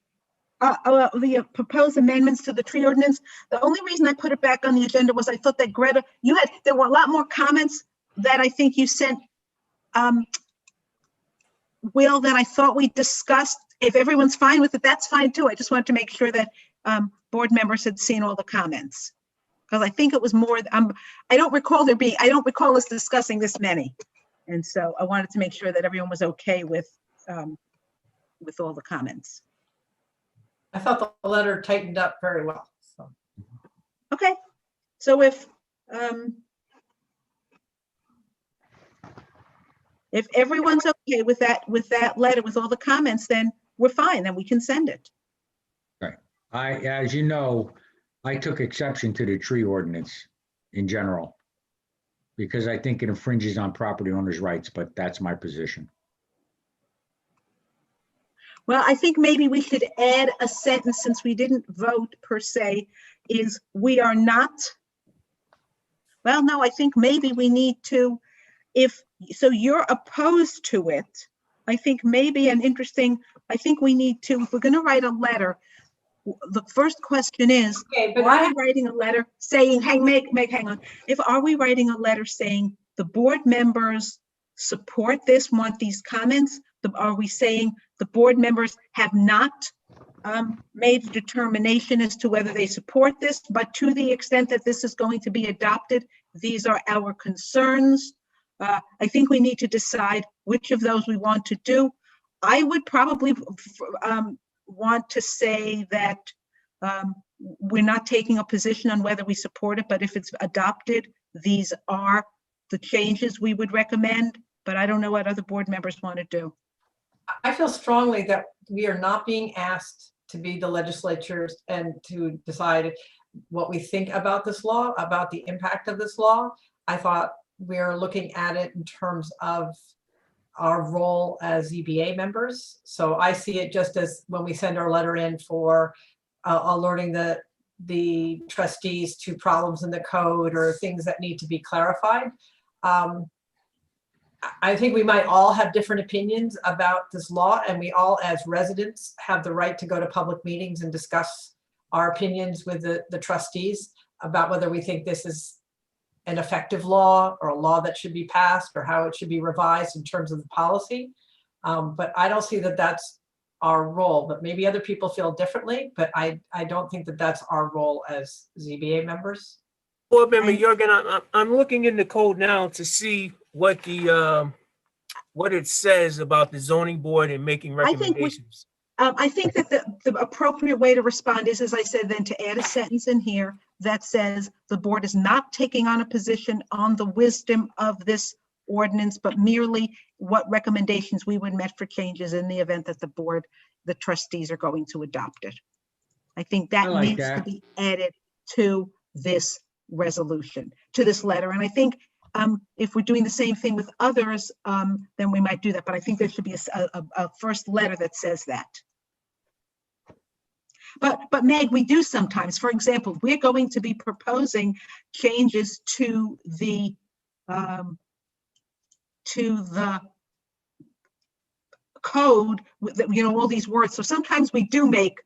Speaker 2: the proposed amendments to the tree ordinance. The only reason I put it back on the agenda was I thought that Greta, there were a lot more comments that I think you sent, Will, that I thought we discussed. If everyone's fine with it, that's fine too. I just wanted to make sure that board members had seen all the comments. Because I think it was more, I don't recall us discussing this many. And so I wanted to make sure that everyone was okay with all the comments.
Speaker 4: I thought the letter tightened up very well, so.
Speaker 2: Okay, so if everyone's okay with that letter, with all the comments, then we're fine, then we can send it.
Speaker 5: Right. As you know, I took exception to the tree ordinance in general because I think it infringes on property owners' rights, but that's my position.
Speaker 2: Well, I think maybe we should add a sentence, since we didn't vote per se, is we are not. Well, no, I think maybe we need to, so you're opposed to it. I think maybe I think we need to, if we're going to write a letter, the first question is,
Speaker 4: Okay, but
Speaker 2: are we writing a letter saying, hang on. Are we writing a letter saying the board members support this, want these comments? Are we saying the board members have not made a determination as to whether they support this, but to the extent that this is going to be adopted, these are our concerns? I think we need to decide which of those we want to do. I would probably want to say that we're not taking a position on whether we support it, but if it's adopted, these are the changes we would recommend, but I don't know what other board members want to do.
Speaker 4: I feel strongly that we are not being asked to be the legislatures and to decide what we think about this law, about the impact of this law. I thought we're looking at it in terms of our role as ZBA members. So I see it just as when we send our letter in for alerting the trustees to problems in the code or things that need to be clarified. I think we might all have different opinions about this law, and we all as residents have the right to go to public meetings and discuss our opinions with the trustees about whether we think this is an effective law or a law that should be passed or how it should be revised in terms of the policy. But I don't see that that's our role, but maybe other people feel differently, but I don't think that that's our role as ZBA members.
Speaker 1: Board Member Jurgen, I'm looking in the code now to see what the what it says about the zoning board and making recommendations.
Speaker 2: I think that the appropriate way to respond is, as I said, then to add a sentence in here that says the board is not taking on a position on the wisdom of this ordinance, but merely what recommendations we would make for changes in the event that the trustees are going to adopt it. I think
Speaker 5: I
Speaker 2: that
Speaker 5: like
Speaker 2: needs to
Speaker 5: that.
Speaker 2: be added to this resolution, to this letter. And I think if we're doing the same thing with others, then we might do that. But I think there should be a first letter that says that. But Meg, we do sometimes. For example, we're going to be proposing changes to the code, all these words. So sometimes we do make.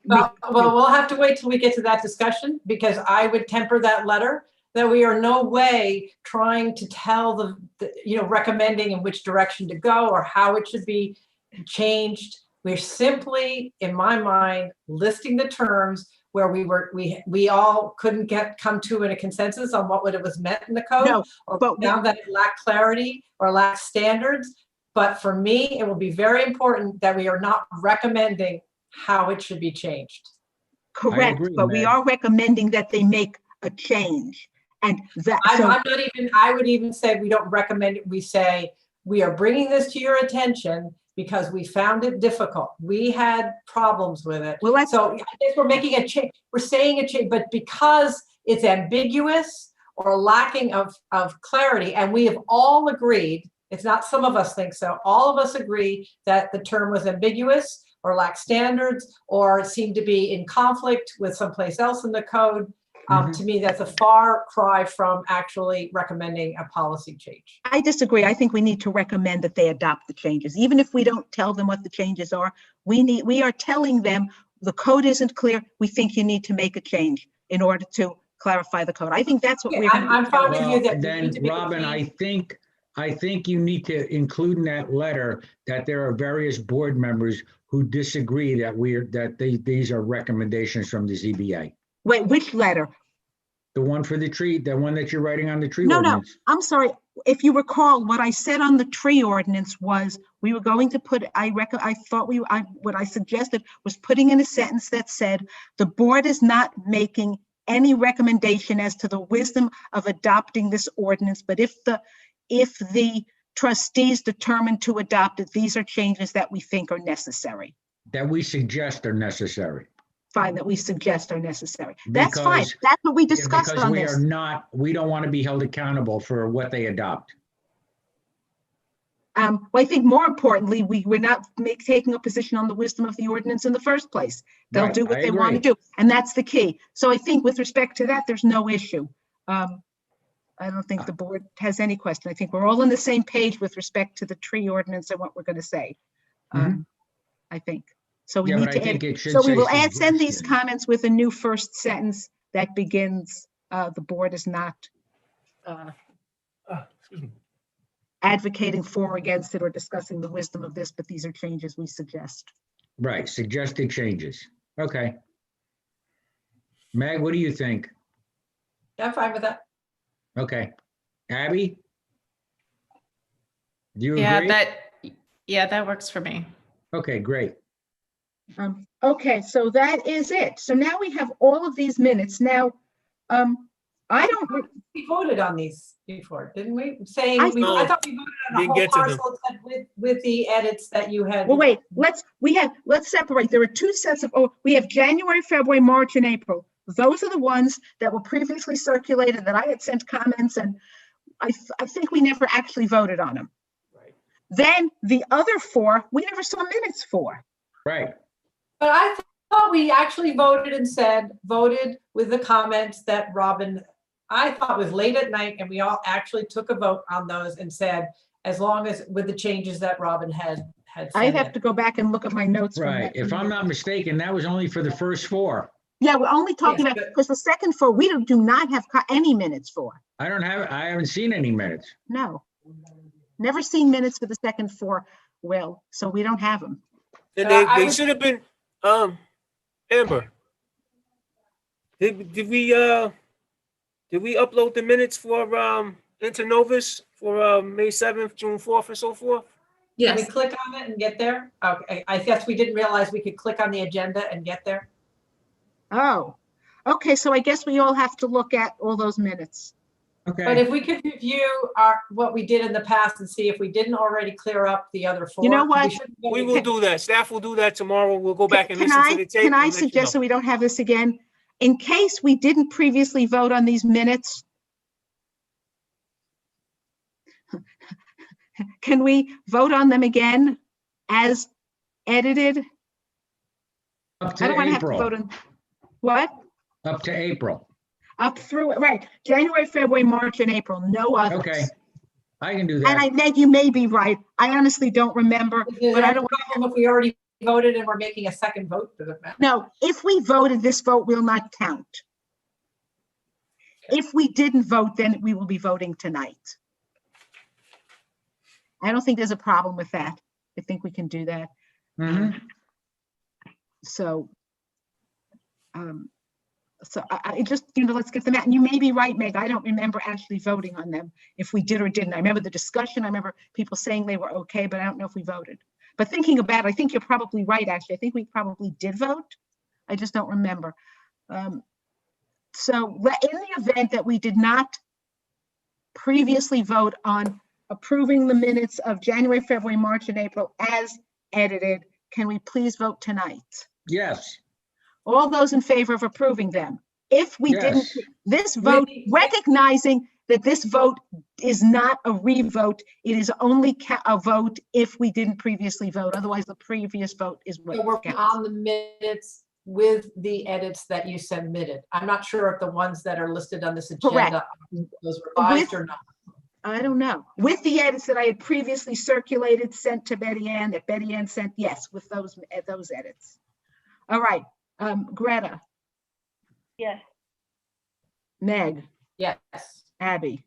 Speaker 4: Well, we'll have to wait till we get to that discussion, because I would temper that letter that we are no way trying to tell recommending in which direction to go or how it should be changed. We're simply, in my mind, listing the terms where we all couldn't come to a consensus on what it was meant in the code,
Speaker 2: No,
Speaker 4: or
Speaker 2: but
Speaker 4: found that it lacked clarity or lacked standards. But for me, it will be very important that we are not recommending how it should be changed.
Speaker 2: Correct,
Speaker 5: agree,
Speaker 2: but we
Speaker 5: Meg.
Speaker 2: are recommending that they make a change. And that,
Speaker 4: I would even say we don't recommend it. We say, we are bringing this to your attention because we found it difficult. We had problems with it.
Speaker 2: Well,
Speaker 4: So I guess we're making a change. We're saying a change, but because it's ambiguous or lacking of clarity, and we have all agreed, it's not some of us think so, all of us agree that the term was ambiguous or lacked standards or seemed to be in conflict with someplace else in the code. To me, that's a far cry from actually recommending a policy change.
Speaker 2: I disagree. I think we need to recommend that they adopt the changes. Even if we don't tell them what the changes are, we are telling them the code isn't clear. We think you need to make a change in order to clarify the code. I think that's what we're going to be
Speaker 4: I'm fine
Speaker 2: telling
Speaker 4: with
Speaker 2: them.
Speaker 4: you that we
Speaker 5: Then,
Speaker 4: need to make a
Speaker 5: Robin,
Speaker 4: change.
Speaker 5: I think you need to include in that letter that there are various board members who disagree that these are recommendations from the ZBA.
Speaker 2: Wait, which letter?
Speaker 5: The one for the tree, the one that you're writing on the tree
Speaker 2: No,
Speaker 5: ordinance.
Speaker 2: I'm sorry. If you recall, what I said on the tree ordinance was we were going to put, what I suggested was putting in a sentence that said, the board is not making any recommendation as to the wisdom of adopting this ordinance, but if the trustees determine to adopt it, these are changes that we think are necessary.
Speaker 5: That we suggest are necessary.
Speaker 2: Fine, that we suggest are necessary. That's fine.
Speaker 5: Because-
Speaker 2: That's what we discussed
Speaker 5: Because
Speaker 2: on
Speaker 5: we
Speaker 2: this.
Speaker 5: are not, we don't want to be held accountable for what they adopt.
Speaker 2: Well, I think more importantly, we're not taking a position on the wisdom of the ordinance in the first place. They'll
Speaker 5: Right,
Speaker 2: do what
Speaker 5: I
Speaker 2: they want to
Speaker 5: agree.
Speaker 2: do, and that's the key. So I think with respect to that, there's no issue. I don't think the board has any question. I think we're all on the same page with respect to the tree ordinance and what we're going to say. I think. So we
Speaker 5: Yeah,
Speaker 2: need
Speaker 5: but I
Speaker 2: to add,
Speaker 5: think it should
Speaker 2: so we
Speaker 5: say
Speaker 2: will send these
Speaker 5: suggested.
Speaker 2: comments with a new first sentence that begins, the board is not advocating for or against it or discussing the wisdom of this, but these are changes we suggest.
Speaker 5: Right, suggested changes. Okay. Meg, what do you think?
Speaker 4: I'm fine with that.
Speaker 5: Okay. Abby? Do you
Speaker 8: Yeah,
Speaker 5: agree?
Speaker 8: that works for me.
Speaker 5: Okay, great.
Speaker 2: Okay, so that is it. So now we have all of these minutes. Now, I don't,
Speaker 4: We voted on these before, didn't we?
Speaker 2: I-
Speaker 4: I thought we voted on a
Speaker 1: Didn't
Speaker 4: whole
Speaker 1: get to them.
Speaker 4: parcel with the edits that you had.
Speaker 2: well, wait, let's separate. There are two sets of, we have January, February, March, and April. Those are the ones that were previously circulated that I had sent comments, and I think we never actually voted on them.
Speaker 1: Right.
Speaker 2: Then the other four, we never saw minutes for.
Speaker 5: Right.
Speaker 4: But I thought we actually voted with the comments that Robin, I thought was late at night, and we all actually took a vote on those and said, as long as with the changes that Robin had
Speaker 2: I'd
Speaker 4: sent
Speaker 2: have
Speaker 4: in.
Speaker 2: to go back and look at my notes. from
Speaker 5: Right.
Speaker 2: that
Speaker 5: If I'm
Speaker 2: meeting.
Speaker 5: not mistaken, that was only for the first four.
Speaker 2: Yeah, we're only talking
Speaker 4: Yes,
Speaker 2: about,
Speaker 4: but-
Speaker 2: because the second four, we do not have any minutes for.
Speaker 5: I haven't seen any minutes.
Speaker 2: No. Never seen minutes for the second four, Will, so we don't have them.
Speaker 1: And
Speaker 4: I
Speaker 1: they
Speaker 4: would-
Speaker 1: should have been, Amber. Did we upload the minutes for Internovus for May 7th, June 4th, and so forth?
Speaker 4: Can we
Speaker 10: Yes.
Speaker 4: click on it and get there? Okay, I guess we didn't realize we could click on the agenda and get there.
Speaker 2: Oh, okay, so I guess we all have to look at all those minutes.
Speaker 4: But
Speaker 5: Okay,
Speaker 4: if we could review what we did in the past and see if we didn't already clear up the other four.
Speaker 2: You know what?
Speaker 1: We will do that. Staff will do that tomorrow. We'll go back and
Speaker 2: Can
Speaker 1: listen to the tape.
Speaker 2: Can I
Speaker 1: and let you
Speaker 2: suggest,
Speaker 1: know.
Speaker 2: so we don't have this again, in case we didn't previously vote on these minutes? Can we vote on them again as edited?
Speaker 5: up
Speaker 2: I don't
Speaker 5: to
Speaker 2: want to have to
Speaker 5: April,
Speaker 2: vote on, what?
Speaker 5: up to April.
Speaker 2: Up through, right, January, February, March, and April, no others.
Speaker 5: Okay, I can do
Speaker 2: And
Speaker 5: that.
Speaker 2: Meg, you may be right. I honestly don't remember,
Speaker 4: Is
Speaker 2: but I
Speaker 4: there a
Speaker 2: don't,
Speaker 4: problem if we already voted and we're making a second vote for the matter?
Speaker 2: no, if we voted, this vote will not count. If we didn't vote, then we will be voting tonight. I don't think there's a problem with that. I think we can do that.
Speaker 5: Mhm.
Speaker 2: So, I just, let's get them out. And you may be right, Meg. I don't remember actually voting on them, if we did or didn't. I remember the discussion. I remember people saying they were okay, but I don't know if we voted. But thinking about it, I think you're probably right, actually. I think we probably did vote. I just don't remember. So in the event that we did not previously vote on approving the minutes of January, February, March, and April as edited, can we please vote tonight?
Speaker 5: Yes,
Speaker 2: All those in favor of approving them? If we didn't,
Speaker 5: yes.
Speaker 2: this vote, recognizing that this vote is not a revote, it is only a vote if we didn't previously vote. Otherwise, the previous vote is
Speaker 4: So we're
Speaker 2: what counts.
Speaker 4: on the minutes with the edits that you submitted. I'm not sure if the ones that are listed on this agenda, are those revised or not.
Speaker 2: I don't know. With the edits that I had previously circulated, sent to Betty Ann, that Betty Ann sent, yes, with those edits. All right, Greta,
Speaker 9: Yes.
Speaker 2: Meg,
Speaker 4: Yes.
Speaker 2: Abby,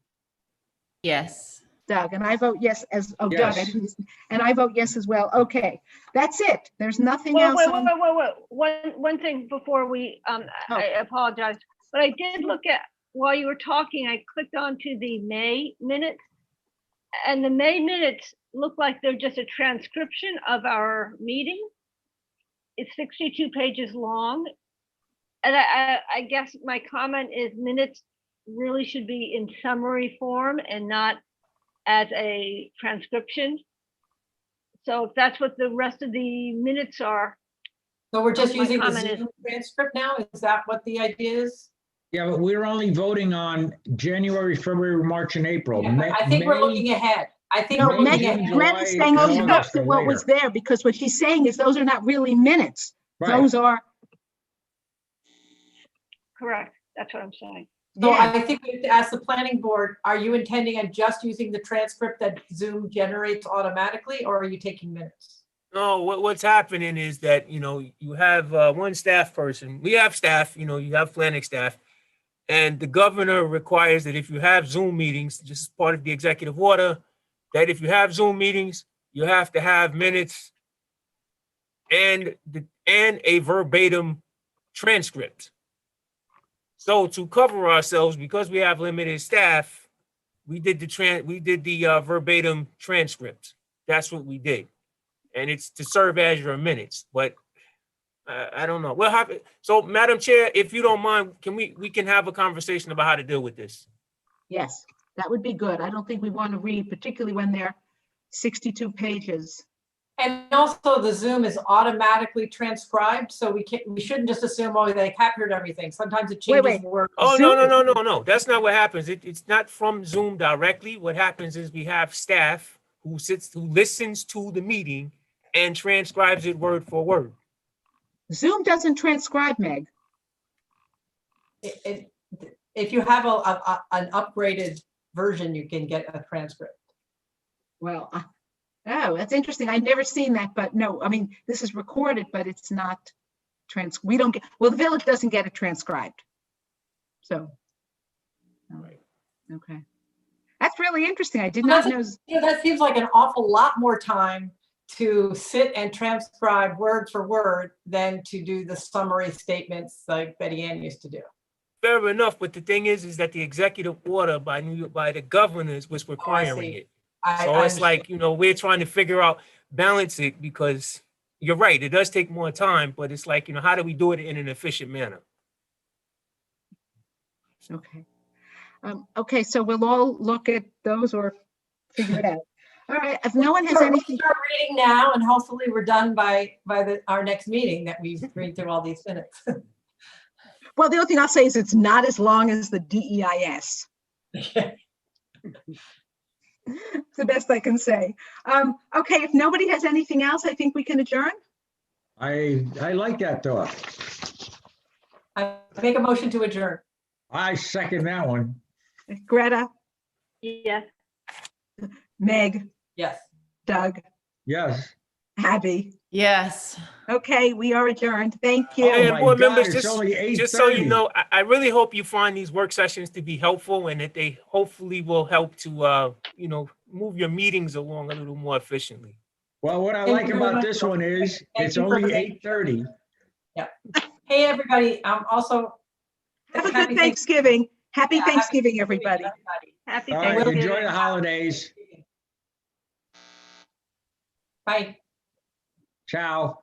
Speaker 8: Yes.
Speaker 2: Doug, and I vote yes as, oh, Doug, I
Speaker 5: Yes.
Speaker 2: didn't, and I vote yes as well. Okay, that's it. There's nothing
Speaker 9: Wait,
Speaker 2: else.
Speaker 9: wait,
Speaker 2: on-
Speaker 9: wait. One thing before we,
Speaker 2: Oh.
Speaker 9: I apologize, but I did look at, while you were talking, I clicked onto the May minutes. And the May minutes look like they're just a transcription of our meeting. It's 62 pages long. And I guess my comment is minutes really should be in summary form and not as a transcription. So if that's what the rest of the minutes are,
Speaker 4: So we're just
Speaker 9: My
Speaker 4: using the
Speaker 9: comment is-
Speaker 4: Zoom transcript now? Is that what the idea is?
Speaker 5: Yeah, but we're only voting on January, February, March, and April.
Speaker 4: Yeah, I think we're
Speaker 5: May-
Speaker 4: looking ahead. I think
Speaker 2: No,
Speaker 4: we're looking
Speaker 5: June,
Speaker 4: ahead.
Speaker 5: July,
Speaker 2: Greta's saying
Speaker 5: and
Speaker 2: those are
Speaker 5: August
Speaker 2: not
Speaker 5: are
Speaker 2: what was
Speaker 5: later.
Speaker 2: there, because what she's saying is those are not really minutes.
Speaker 5: Right.
Speaker 2: Those are,
Speaker 9: correct, that's what I'm saying.
Speaker 4: So
Speaker 2: yeah,
Speaker 4: I think we have to ask the planning board, are you intending on just using the transcript that Zoom generates automatically, or are you taking minutes?
Speaker 1: No, what's happening is that, you have one staff person. We have staff, you have planning staff. And the governor requires that if you have Zoom meetings, just as part of the executive order, that if you have Zoom meetings, you have to have minutes and a verbatim transcript. So to cover ourselves, because we have limited staff, we did the verbatim transcript. That's what we did. And it's to serve as your minutes, but I don't know. We'll have it. So, Madam Chair, if you don't mind, we can have a conversation about how to deal with this.
Speaker 2: yes, that would be good. I don't think we want to read, particularly when they're 62 pages.
Speaker 4: And also the Zoom is automatically transcribed, so we shouldn't just assume, oh, they captured everything. Sometimes it
Speaker 2: Wait,
Speaker 4: changes words.
Speaker 1: Oh,
Speaker 2: Zoom-
Speaker 1: no. That's not what happens. It's not from Zoom directly. What happens is we have staff who listens to the meeting and transcribes it word for word.
Speaker 2: Zoom doesn't transcribe, Meg.
Speaker 4: If you have an upgraded version, you can get a transcript.
Speaker 2: Well, oh, that's interesting. I've never seen that, but no, I mean, this is recorded, but it's not we don't get, well, the village doesn't get it transcribed. So, all right, okay. That's really interesting. I did not know.
Speaker 4: That seems like an awful lot more time to sit and transcribe word for word than to do the summary statements like Betty Ann used to do.
Speaker 1: Fair enough, but the thing is that the executive order by the governors was requiring it. So it's like, you know, we're trying to figure out, balance it, because you're right, it does take more time, but it's like, you know, how do we do it in an efficient manner?
Speaker 2: Okay. Okay, so we'll all look at those or figure it out. All right, if no one has
Speaker 4: We'll
Speaker 2: anything,
Speaker 4: start reading now, and hopefully we're done by our next meeting, that we've read through all these minutes.
Speaker 2: well, the only thing I'll say is it's not as long as the DEIS. It's the best I can say. Okay, if nobody has anything else, I think we can adjourn.
Speaker 5: I like that thought.
Speaker 4: I make a motion to adjourn.
Speaker 5: I second that one.
Speaker 2: Greta,
Speaker 9: Yes.
Speaker 2: Meg,
Speaker 4: Yes.
Speaker 2: Doug,
Speaker 5: Yes.
Speaker 2: Abby.
Speaker 8: Yes.
Speaker 2: Okay, we are adjourned. Thank you.
Speaker 5: Oh
Speaker 1: And
Speaker 5: my
Speaker 1: board
Speaker 5: God,
Speaker 1: members,
Speaker 5: it's
Speaker 1: just-
Speaker 5: only
Speaker 1: Just so you
Speaker 5: 8:30.
Speaker 1: know, I really hope you find these work sessions to be helpful, and that they hopefully will help to, you know, move your meetings along a little more efficiently.
Speaker 5: Well, what I
Speaker 4: Thank
Speaker 5: like
Speaker 4: you very
Speaker 5: about
Speaker 4: much,
Speaker 5: this
Speaker 4: Bill.
Speaker 5: one is
Speaker 4: Thank
Speaker 5: it's
Speaker 4: you for
Speaker 5: only
Speaker 4: making-
Speaker 5: 8:30.
Speaker 4: Hey, everybody, also.
Speaker 2: Have a
Speaker 4: happy
Speaker 2: good Thanksgiving. Happy
Speaker 4: Yeah, happy
Speaker 2: Thanksgiving, everybody.
Speaker 9: Happy
Speaker 5: All right,
Speaker 9: Thanksgiving.
Speaker 5: enjoy the holidays.
Speaker 4: Bye.
Speaker 5: Ciao.